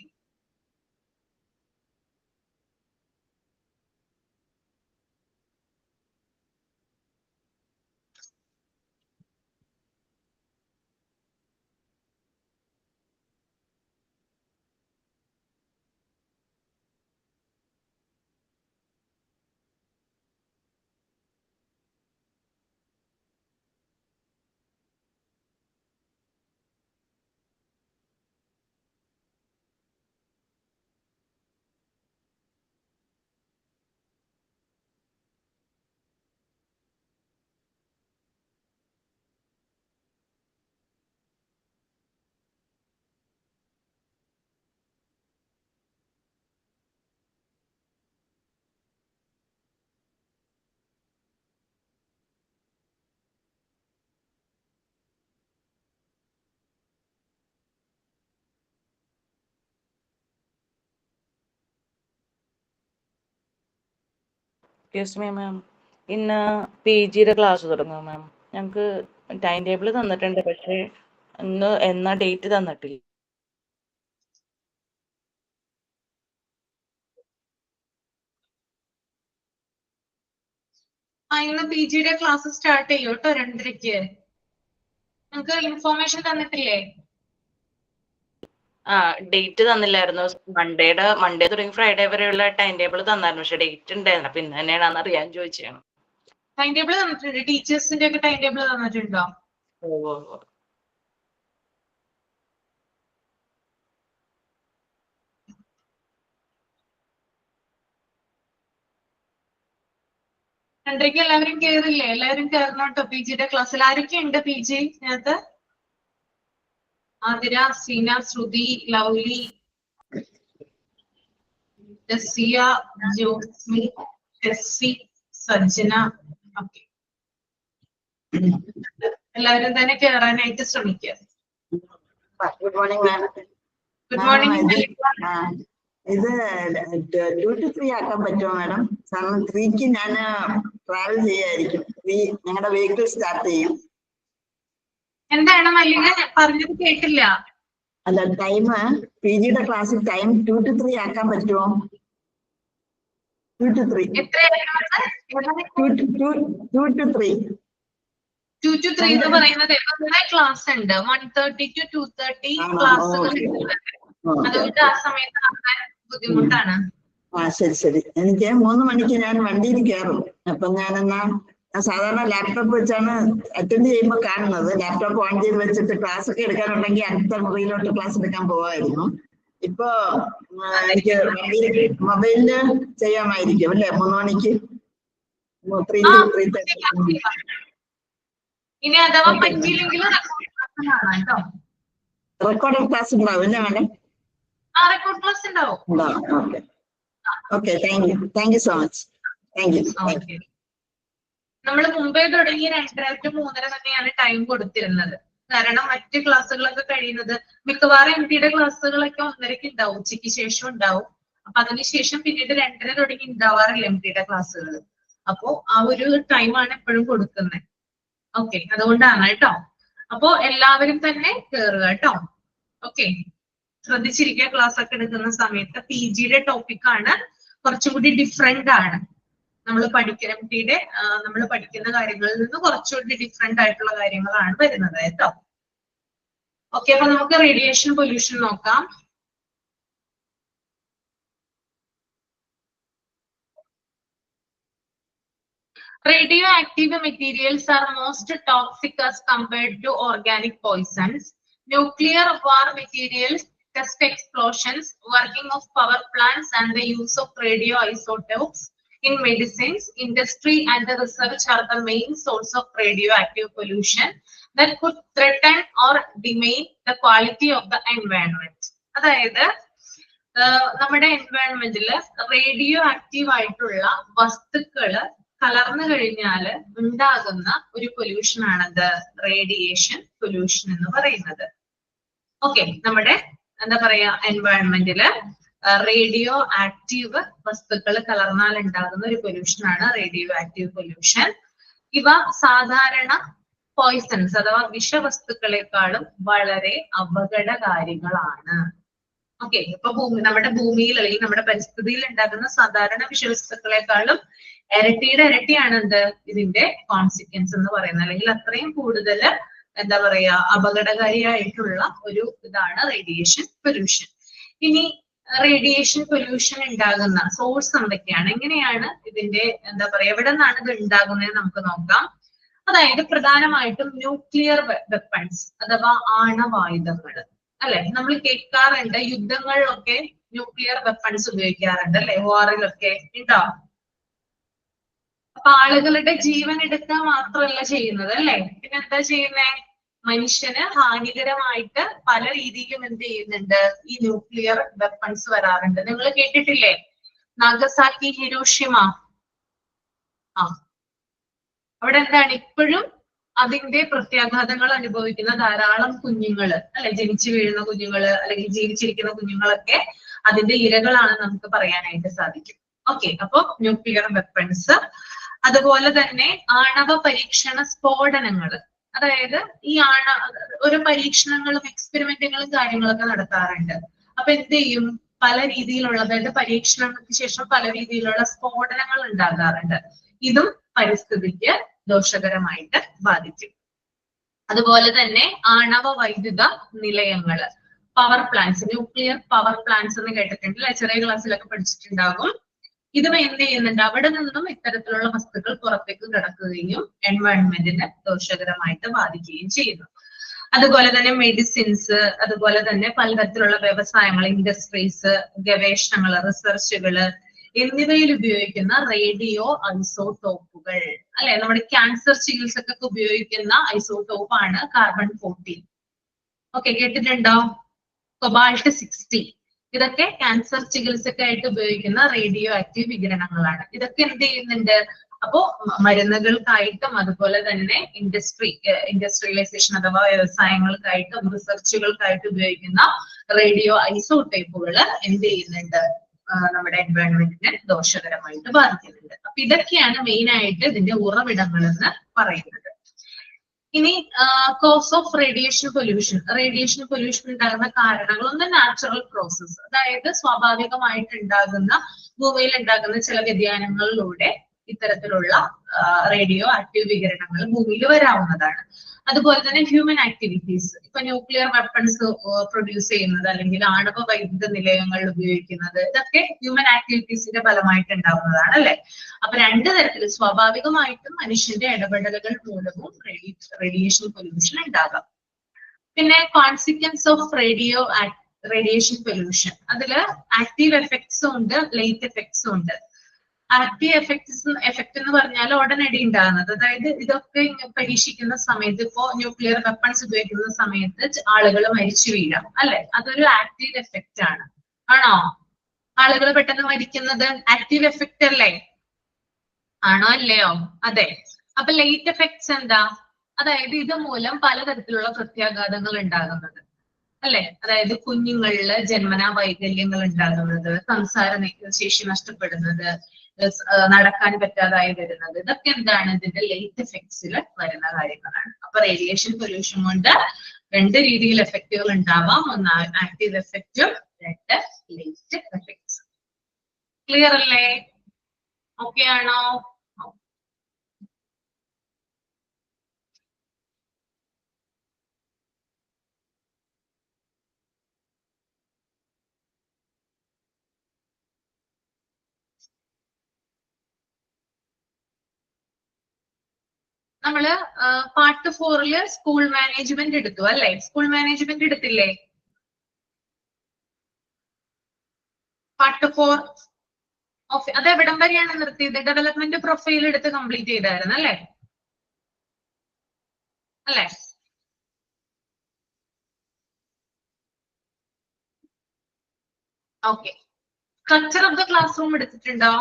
എക്സ്ക്യൂസ് മീ മാം, ഇന്ന് PG ക്ലാസ് തുടങ്ങും മാം. ഞങ്ങൾക്ക് ടൈം ടേബിൾ തന്നിട്ടുണ്ട്, പക്ഷേ ഇന്ന് എന്നാ ഡേറ്റ് തന്നിട്ടില്ല. ഇന്ന് PGയുടെ ക്ലാസ് സ്റ്റാർട്ട് ചെയ്യും കേട്ടോ 2:30. നിങ്ങൾക്ക് ഇൻഫോർമേഷൻ തന്നിട്ടില്ലേ? ഡേറ്റ് തന്നില്ലായിരുന്നു. മൺഡേ തുടങ്ങി ഫ്രൈഡേ വരെയുള്ള ടൈം ടേബിൾ തന്നായിരുന്നു, പക്ഷെ ഡേറ്റ് ഉണ്ടായിരുന്നു. അപ്പൊ ഇന്ന് തന്നെയാണെന്ന് അറിയാൻ ചോദിച്ചാണ്. ടൈം ടേബിൾ തന്നിട്ടുണ്ട്. ടീച്ചേഴ്സിന്റെ ഒക്കെ ടൈം ടേബിൾ തന്നിട്ടുണ്ടോ? ഓ. രണ്ടരയ്ക്ക് എല്ലാവരും കയറില്ലേ? എല്ലാവരും കയറണം കേട്ടോ PGയുടെ ക്ലാസ്സിൽ. ആരൊക്കെ ഉണ്ട് PG ഇതിനകത്ത്? ആതിര, സീന, ശ്രുതി, ലൗലി, ജസിയ, ജോസ്മി, ടെസ്സി, സജ്ജന. ഓക്കെ, എല്ലാവരും തന്നെ കയറാനായിട്ട് ശ്രമിക്കുക. Good morning ma'am. Good morning. ഇത് 2 to 3 ആക്കാൻ പറ്റുമോ മാഡം? കാരണം 3ക്ക് ഞാൻ ട്രാവൽ ചെയ്യായിരിക്കും. ഞങ്ങളുടെ വെഹിക്കിൾ സ്റ്റാർട്ട് ചെയ്യും. എന്താണ് മല്ലിക പറഞ്ഞത്? കേട്ടില്ല. അല്ല, ടൈം PGയുടെ ക്ലാസ്സിൽ ടൈം 2 to 3 ആക്കാൻ പറ്റുമോ? 2 to 3. 2 to 3. 2 to 3 എന്ന് പറയുന്നത് ക്ലാസ് ഉണ്ട്. 1:30 to 2:30 ക്ലാസ്സുകൾ. അതുകൊണ്ട് ആ സമയത്ത് നടക്കാൻ ബുദ്ധിമുട്ടാണ്. ശരി. എനിക്ക് 3 മണിക്ക് ഞാൻ വണ്ടിയിൽ കയറും. അപ്പൊ ഞാനെന്നാ സാധാരണ ലാപ്ടോപ്പ് വെച്ചാണ് അറ്റൻഡ് ചെയ്യുമ്പോൾ കാണുന്നത്. ലാപ്ടോപ്പ് ഓൺ ചെയ്ത് വെച്ചിട്ട് ക്ലാസ് ഒക്കെ എടുക്കാനുണ്ടെങ്കിൽ അടുത്ത മുറിയിലോട്ട് ക്ലാസ് എടുക്കാൻ പോവായിരുന്നു. ഇപ്പൊ എനിക്ക് വണ്ടിയിൽ മൊബൈലില് ചെയ്യാമായിരിക്കും അല്ലെ? 3 മണിക്ക് 3 to 3:30. ഇനി അഥവാ പറ്റിയില്ലെങ്കിൽ റെക്കോർഡഡ് ക്ലാസ് ഉണ്ടാവും അല്ലേ മാഡം? റെക്കോർഡ് ക്ലാസ് ഉണ്ടാവും. Okay, thank you so much. Thank you. നമ്മൾ മുമ്പേ തുടങ്ങി 2:30 to 3:30 തന്നെയാണ് ടൈം കൊടുത്തിരുന്നത്. കാരണം മറ്റ് ക്ലാസ്സുകളൊക്കെ കഴിയുന്നത് മിക്കവാറും MPയുടെ ക്ലാസ്സുകളൊക്കെ 1:30 ഉണ്ടാവും, ഉച്ചയ്ക്ക് ശേഷം ഉണ്ടാവും. അപ്പൊ അതിനുശേഷം പിന്നീട് 2:30 തുടങ്ങി ഉണ്ടാവാറില്ല MPയുടെ ക്ലാസ്സുകൾ. അപ്പോ ആ ഒരു ടൈമാണ് എപ്പോഴും കൊടുക്കുന്നത്. ഓക്കെ, അതുകൊണ്ടാണ് കേട്ടോ. അപ്പോ എല്ലാവരും തന്നെ കേറുക കേട്ടോ. ഓക്കെ, ശ്രദ്ധിച്ചിരിക്കുക. ക്ലാസ് ഒക്കെ എടുക്കുന്ന സമയത്ത് PGയുടെ ടോപ്പിക്കാണ്, കുറച്ചുകൂടി ഡിഫറെന്റ് ആണ്. നമ്മൾ MPയുടെ നമ്മൾ പഠിക്കുന്ന കാര്യങ്ങളിൽ നിന്ന് കുറച്ചുകൂടി ഡിഫറെന്റ് ആയിട്ടുള്ള കാര്യങ്ങളാണ് വരുന്നത് കേട്ടോ. ഓക്കെ, അപ്പൊ നമുക്ക് റേഡിയേഷൻ പൊല്യൂഷൻ നോക്കാം. Radioactive materials are most toxic as compared to organic poisons. Nuclear war materials, test explosions, working of power plants, and the use of radioisotopes in medicines, industry, and the research are the main source of radioactive pollution that could threaten or demean the quality of the environment. അതായത് നമ്മുടെ എൻവയോൺമെന്റില് radio active ആയിട്ടുള്ള വസ്തുക്കള് കലർന്നു കഴിഞ്ഞാൽ ഉണ്ടാകുന്ന ഒരു pollution ആണത് radiation pollution എന്ന് പറയുന്നത്. ഓക്കെ, നമ്മുടെ എന്താ പറയാ എൻവയോൺമെന്റില് റേഡിയോ ആക്റ്റീവ് വസ്തുക്കൾ കലർന്നാൽ ഉണ്ടാകുന്ന ഒരു പൊല്യൂഷൻ ആണ് റേഡിയോ ആക്റ്റീവ് പൊല്യൂഷൻ. ഇവ സാധാരണ പോയിസൺസ് അഥവാ വിഷവസ്തുക്കളെക്കാളും വളരെ അപകടകാരികളാണ്. ഓക്കെ, ഇപ്പൊ നമ്മുടെ ഭൂമിയിൽ അല്ലെങ്കിൽ നമ്മുടെ പരിസ്ഥിതിയിൽ ഉണ്ടാകുന്ന സാധാരണ വിഷവസ്തുക്കളെക്കാളും ഇരട്ടിയാണ് എന്ത് ഇതിന്റെ കോൺസിക്വൻസ് എന്ന് പറയുന്നത്. അല്ലെങ്കിൽ അത്രയും കൂടുതൽ എന്താ പറയാ അപകടകാരിയായിട്ടുള്ള ഒരു ഇതാണ് റേഡിയേഷൻ പൊല്യൂഷൻ. ഇനി റേഡിയേഷൻ പൊല്യൂഷൻ ഉണ്ടാകുന്ന സോഴ്സ് എന്തൊക്കെയാണ്, എങ്ങനെയാണ് ഇതിന്റെ എന്താ പറയാ എവിടെ നിന്നാണ് ഇത് ഉണ്ടാകുന്നത് നമുക്ക് നോക്കാം. അതായത് പ്രധാനമായിട്ടും ന്യൂക്ലിയർ വെപ്പൺസ് അഥവാ ആണവായുധങ്ങൾ അല്ലെ. നമ്മൾ കേൾക്കാറുണ്ട് യുദ്ധങ്ങളിലൊക്കെ ന്യൂക്ലിയർ വെപ്പൺസ് ഉപയോഗിക്കാറുണ്ട് അല്ലെ, വാറിലൊക്കെ ഉണ്ടാവും. അപ്പൊ ആളുകളുടെ ജീവൻ എടുക്കുക മാത്രമല്ല ചെയ്യുന്നത് അല്ലെ, പിന്നെ എന്താ ചെയ്യുന്നേ? മനുഷ്യന് ഹാനികരമായിട്ട് പല രീതിയിലും എന്ത് ചെയ്യുന്നുണ്ട്, ഈ ന്യൂക്ലിയർ വെപ്പൺസ് വരാറുണ്ട്. നിങ്ങൾ കേട്ടിട്ടില്ലേ നാഗസാക്കി, ഹിരോഷിമ? അവിടെ എന്താണ് ഇപ്പോഴും അതിന്റെ പ്രത്യാഘാതങ്ങൾ അനുഭവിക്കുന്ന ധാരാളം കുഞ്ഞുങ്ങള് അല്ലെ, ജനിച്ചു വീഴുന്ന കുഞ്ഞുങ്ങള് അല്ലെങ്കിൽ ജീവിച്ചിരിക്കുന്ന കുഞ്ഞുങ്ങളൊക്കെ അതിന്റെ ഇരകളാണ് നമുക്ക് പറയാനായിട്ട് സാധിക്കും. ഓക്കെ, അപ്പൊ ന്യൂക്ലിയർ വെപ്പൺസ്, അതുപോലെ തന്നെ ആണവ പരീക്ഷണ സ്ഫോടനങ്ങൾ. അതായത് ഈ ഒരു പരീക്ഷണങ്ങളും എക്സ്പെരിമെന്റുകളും കാര്യങ്ങളൊക്കെ നടത്താറുണ്ട്. അപ്പൊ എന്ത് ചെയ്യും, പല രീതിയിലുള്ള, അതായത് പരീക്ഷണങ്ങൾക്ക് ശേഷം പല രീതിയിലുള്ള സ്ഫോടനങ്ങൾ ഉണ്ടാകാറുണ്ട്. ഇതും പരിസ്ഥിതിക്ക് ദോഷകരമായിട്ട് ബാധിക്കും. അതുപോലെ തന്നെ ആണവ വൈദ്യുത നിലയങ്ങള്, power plants, nuclear power plants എന്ന് കേട്ടിട്ടുണ്ടല്ലേ, ചെറിയ ക്ലാസ്സിലൊക്കെ പഠിച്ചിട്ടുണ്ടാകും. ഇതും എന്ത് ചെയ്യുന്നുണ്ട്, അവിടെ നിന്നും ഇത്തരത്തിലുള്ള വസ്തുക്കൾ പുറത്തേക്ക് കിടക്കുകയും എൻവയോൺമെന്റിന് ദോഷകരമായിട്ട് ബാധിക്കുകയും ചെയ്യുന്നു. അതുപോലെ തന്നെ മെഡിസിൻസ്, അതുപോലെ തന്നെ പലതരത്തിലുള്ള വ്യവസായങ്ങൾ, ഇൻഡസ്ട്രീസ്, ഗവേഷണങ്ങൾ, റിസർച്ചുകള് എന്നിവയിൽ ഉപയോഗിക്കുന്ന റേഡിയോ ഐസോടോപ്പുകൾ, അല്ലെ, നമ്മുടെ ക്യാൻസർ ചികിത്സക്കൊക്കെ ഉപയോഗിക്കുന്ന ഐസോടോപ്പാണ് കാർബൺ-14. ഓക്കെ, കേട്ടിട്ടുണ്ടോ? കൊബാൾട്ട് 60, ഇതൊക്കെ ക്യാൻസർ ചികിത്സക്കായിട്ട് ഉപയോഗിക്കുന്ന റേഡിയോ ആക്റ്റീവ് വികിരണങ്ങളാണ്. ഇതൊക്കെ എന്ത് ചെയ്യുന്നുണ്ട്, അപ്പോ മരുന്നുകൾക്കായിട്ടും അതുപോലെ തന്നെ ഇൻഡസ്ട്രിയലൈസേഷൻ അഥവാ വ്യവസായങ്ങൾക്കായിട്ടും റിസർച്ചുകൾക്കായിട്ടും ഉപയോഗിക്കുന്ന റേഡിയോ ഐസോടോപ്പുകൾ എന്ത് ചെയ്യുന്നുണ്ട്, നമ്മുടെ എൻവയോൺമെന്റിനെ ദോഷകരമായിട്ട് ബാധിക്കുന്നുണ്ട്. അപ്പൊ ഇതൊക്കെയാണ് മെയിൻ ആയിട്ട് ഇതിന്റെ ഉറവിടങ്ങൾ എന്ന് പറയുന്നത്. ഇനി cause of radiation pollution. Radiation pollution ഉണ്ടാകുന്ന കാരണങ്ങൾ, ഒന്ന് നാച്ചുറൽ പ്രോസസ്സ്, അതായത് സ്വാഭാവികമായിട്ട് ഉണ്ടാകുന്ന, ഭൂമിയിൽ ഉണ്ടാകുന്ന ചില വ്യതിയാനങ്ങളിലൂടെ ഇത്തരത്തിലുള്ള റേഡിയോ ആക്റ്റീവ് വികിരണങ്ങൾ ഭൂമിയിൽ വരാവുന്നതാണ്. അതുപോലെ തന്നെ ഹ്യൂമൻ ആക്ടിവിറ്റീസ്, ഇപ്പൊ ന്യൂക്ലിയർ വെപ്പൺസ് പ്രൊഡ്യൂസ് ചെയ്യുന്നത് അല്ലെങ്കിൽ ആണവ വൈദ്യുത നിലയങ്ങൾ ഉപയോഗിക്കുന്നത്, ഇതൊക്കെ ഹ്യൂമൻ ആക്ടിവിറ്റീസിന്റെ ഫലമായിട്ട് ഉണ്ടാവുന്നതാണ്, അല്ലെ. അപ്പൊ രണ്ട് തരത്തിൽ, സ്വാഭാവികമായിട്ടും മനുഷ്യന്റെ ഇടപെടലുകൾ മൂലവും റേഡിയേഷൻ പൊല്യൂഷൻ ഉണ്ടാകാം. പിന്നെ കോൺസിക്വൻസ് ഓഫ് റേഡിയേഷൻ പൊല്യൂഷൻ, അതില് ആക്റ്റീവ് എഫക്ട്സും ഉണ്ട്, ലേറ്റ് എഫക്ട്സും ഉണ്ട്. ആക്റ്റീവ് എഫക്ട് എന്ന് പറഞ്ഞാൽ ഉടനടി ഉണ്ടാകുന്നത്, അതായത് ഇതൊക്കെ പരീക്ഷിക്കുന്ന സമയത്ത്, ഇപ്പോ ന്യൂക്ലിയർ വെപ്പൺസ് ഉപയോഗിക്കുന്ന സമയത്ത് ആളുകൾ മരിച്ചു വീഴാം, അല്ലെ, അതൊരു ആക്റ്റീവ് എഫക്റ്റ് ആണ്. ആണോ? ആളുകൾ പെട്ടെന്ന് മരിക്കുന്നത് ആക്റ്റീവ് എഫക്റ്റ് അല്ലേ? ആണോ അല്ലയോ? അതെ. അപ്പൊ ലേറ്റ് എഫക്ട്സ് എന്താ? അതായത് ഇത് മൂലം പലതരത്തിലുള്ള പ്രത്യാഘാതങ്ങൾ ഉണ്ടാകുന്നത്, അല്ലെ. അതായത് കുഞ്ഞുങ്ങളില് ജന്മനാ വൈകല്യങ്ങൾ ഉണ്ടാകുന്നത്, സംസാര ശേഷി നഷ്ടപ്പെടുന്നത്, നടക്കാൻ പറ്റാതായി വരുന്നത്, ഇതൊക്കെ എന്താണ്, ഇതിന്റെ ലേറ്റ് എഫക്ട്സിൽ വരുന്ന കാര്യങ്ങളാണ്. അപ്പൊ റേഡിയേഷൻ പൊല്യൂഷൻ കൊണ്ട് രണ്ട് രീതിയിൽ എഫക്റ്റുകൾ ഉണ്ടാവാം, ഒന്ന് ആക്റ്റീവ് എഫക്റ്റും രണ്ട് ലേറ്റ് എഫക്ട്സ്. ക്ലിയർ അല്ലേ? ഓക്കെ ആണോ? നമ്മള് പാർട്ട് 4 സ്കൂൾ മാനേജ്മെന്റ് എടുത്തു, അല്ലെ? സ്കൂൾ മാനേജ്മെന്റ് എടുത്തില്ലേ? പാർട്ട് 4 അത് എവിടം വരെയാണ് നിർത്തിയത്? ഡെവലപ്മെന്റ് പ്രൊഫൈൽ എടുത്ത് കംപ്ലീറ്റ് ചെയ്തായിരുന്നു, അല്ലെ? അല്ലെ? Okay. Structure of the class room എടുത്തിട്ടുണ്ടോ?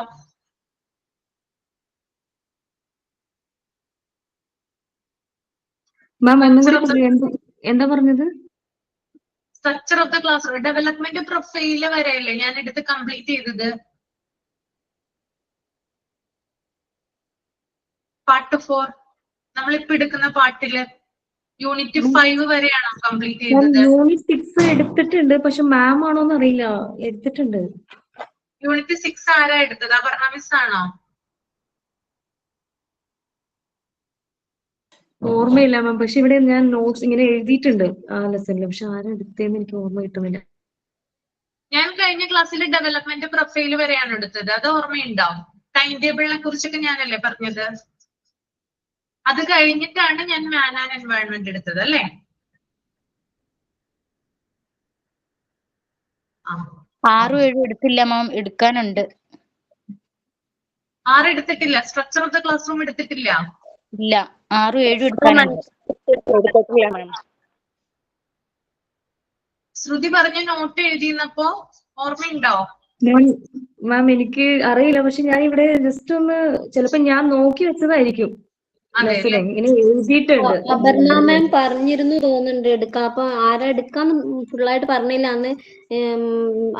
മാം എന്താ പറഞ്ഞത്? Structure of the class room, development profile വരെയല്ലേ ഞാൻ എടുത്ത് കംപ്ലീറ്റ് ചെയ്തത്? പാർട്ട് 4 നമ്മളിപ്പോ എടുക്കുന്ന പാർട്ടില് യൂണിറ്റ് 5 വരെയാണോ കംപ്ലീറ്റ് ചെയ്തത്? യൂണിറ്റ് 6 എടുത്തിട്ടുണ്ട്, പക്ഷെ മാം ആണോന്ന് അറിയില്ല. എടുത്തിട്ടുണ്ട്. യൂണിറ്റ് 6 ആരാ എടുത്തത്? അപർണ മിസ് ആണോ? ഓർമ്മയില്ല മാം, പക്ഷെ ഇവിടെ ഞാൻ നോട്ട്സ് ഇങ്ങനെ എഴുതിയിട്ടുണ്ട് ആ ലെസണിൽ, പക്ഷെ ആരും എടുത്തേന്ന് എനിക്ക് ഓർമ്മ കിട്ടുന്നില്ല. ഞാൻ കഴിഞ്ഞ ക്ലാസ്സിൽ ഡെവലപ്മെന്റ് പ്രൊഫൈൽ വരെയാണ് എടുത്തത്, അത് ഓർമ്മയുണ്ടോ? ടൈം ടേബിളിനെ കുറിച്ചൊക്കെ ഞാനല്ലേ പറഞ്ഞത്? അത് കഴിഞ്ഞിട്ടാണ് ഞാൻ മാൻ ആൻഡ് എൻവയോൺമെന്റ് എടുത്തത്, അല്ലേ? 6, 7 എടുത്തില്ല മാം, എടുക്കാനുണ്ട്. 6 എടുത്തിട്ടില്ല? Structure of the class room എടുത്തിട്ടില്ല? ഇല്ല, 6, 7 എടുക്കാനുണ്ട്. ശ്രുതി പറഞ്ഞ നോട്ട് എഴുതിയെന്നപ്പോ ഓർമ്മയുണ്ടോ? മാം എനിക്ക് അറിയില്ല, പക്ഷെ ഞാൻ ഇവിടെ ജസ്റ്റ് ഒന്ന് ചിലപ്പോ ഞാൻ നോക്കി വെച്ചതായിരിക്കും. അതെ ലെസ്സിന് ഇങ്ങനെ എഴുതിയിട്ടുണ്ട്. അപർണ മാം പറഞ്ഞിരുന്നു തോന്നുന്നുണ്ട് എടുക്കാം. അപ്പൊ ആരാ എടുക്കാന്ന് ഫുള്ളായിട്ട് പറഞ്ഞില്ല അന്ന്.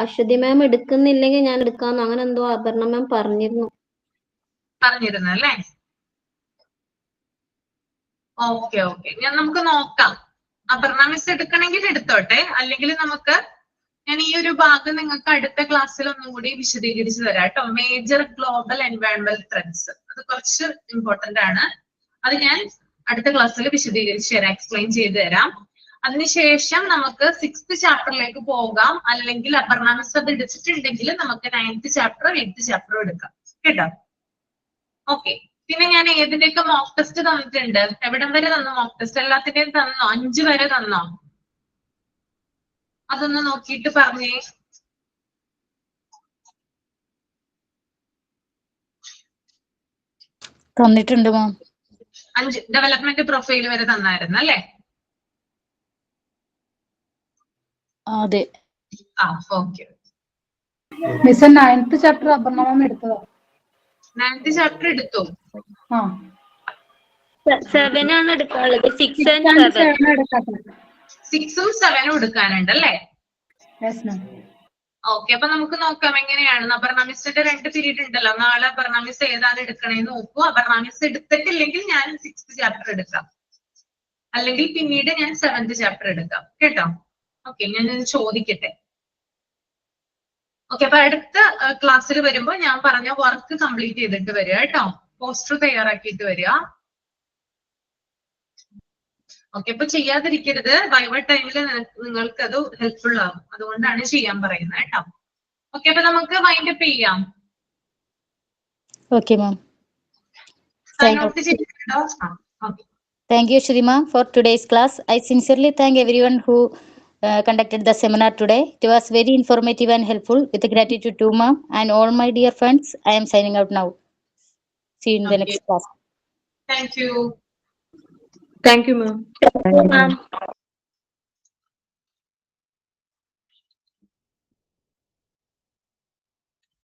അശ്വതി മാം എടുക്കുന്നില്ലെങ്കിൽ ഞാൻ എടുക്കാന്ന് അങ്ങനെ എന്തോ അപർണ മാം പറഞ്ഞിരുന്നു. പറഞ്ഞിരുന്നല്ലേ? ഓക്കെ ഞാൻ നമുക്ക് നോക്കാം. അപർണ മിസ് എടുക്കണമെങ്കിൽ എടുത്തോട്ടെ, അല്ലെങ്കിൽ നമുക്ക് ഞാൻ ഈ ഒരു ഭാഗം നിങ്ങൾക്ക് അടുത്ത ക്ലാസ്സിൽ ഒന്നും കൂടി വിശദീകരിച്ച് തരാം കേട്ടോ. മേജർ ഗ്ലോബൽ എൻവയോൺമെന്റൽ ത്രെഡ്സ് അത് കുറച്ച് ഇമ്പോർട്ടന്റ് ആണ്. അത് ഞാൻ അടുത്ത ക്ലാസ്സിൽ വിശദീകരിച്ച് തരാം, എക്സ്പ്ലെയിൻ ചെയ്ത് തരാം. അതിനുശേഷം നമുക്ക് 6th ചാപ്റ്ററിലേക്ക് പോകാം. അല്ലെങ്കിൽ അപർണ മിസ് അത് എടുത്തിട്ടുണ്ടെങ്കിൽ നമുക്ക് 9th ചാപ്റ്റർ 8th ചാപ്റ്റർ എടുക്കാം കേട്ടോ. ഓക്കെ, പിന്നെ ഞാൻ ഏതിന്റെയൊക്കെ മോക്ക് ടെസ്റ്റ് തന്നിട്ടുണ്ട്? എവിടം വരെ തന്നു മോക്ക് ടെസ്റ്റ്? എല്ലാത്തിന്റെയും തന്നോ? 5 വരെ തന്നോ? അതൊന്ന് നോക്കിയിട്ട് പറഞ്ഞേ. തന്നിട്ടുണ്ട് മാം. 5 ഡെവലപ്മെന്റ് പ്രൊഫൈൽ വരെ തന്നായിരുന്നു അല്ലേ? അതെ. Okay. Miss 9th chapter Aparna ma'am എടുത്തതാ. 9th ചാപ്റ്റർ എടുത്തു. 7 ആണ് എടുക്കാനുള്ളത്. 6 and 7 എടുക്കാത്തത്. 6ഉം 7ഉം എടുക്കാനുണ്ട് അല്ലേ? Yes ma'am. ഓക്കെ, അപ്പൊ നമുക്ക് നോക്കാം എങ്ങനെയാണ്. അപർണ മിസ്സിന്റെ 2 പീരീഡ് ഉണ്ടല്ലോ. നാളെ അപർണ മിസ് ഏതാണ് എടുക്കണേന്ന് നോക്കൂ. അപർണ മിസ് എടുത്തിട്ടില്ലെങ്കിൽ ഞാൻ 6th ചാപ്റ്റർ എടുക്കാം, അല്ലെങ്കിൽ പിന്നീട് ഞാൻ 7th ചാപ്റ്റർ എടുക്കാം കേട്ടോ. ഓക്കെ, ഞാൻ ചോദിക്കട്ടെ. ഓക്കെ, അപ്പൊ അടുത്ത ക്ലാസ്സിൽ വരുമ്പോ ഞാൻ പറഞ്ഞ വർക്ക് കംപ്ലീറ്റ് ചെയ്തിട്ട് വരിക കേട്ടോ. പോസ്റ്റർ തയ്യാറാക്കിയിട്ട് വരിക. ഓക്കെ, അപ്പൊ ചെയ്യാതിരിക്കരുത്. വൈവ ടൈമിൽ നിങ്ങൾക്ക് അത് ഹെൽപ്ഫുൾ ആകും, അതുകൊണ്ടാണ് ചെയ്യാൻ പറയുന്നത് കേട്ടോ. ഓക്കെ, അപ്പൊ നമുക്ക് വൈൻഡ് അപ്പ് ചെയ്യാം. Okay, ma'am. Okay. Thank you, Shrima, for today's class. I sincerely thank everyone who conducted the seminar today. It was very informative and helpful. With gratitude to ma'am and all my dear friends, I am signing out now. See you in the next class. Thank you. Thank you, ma'am.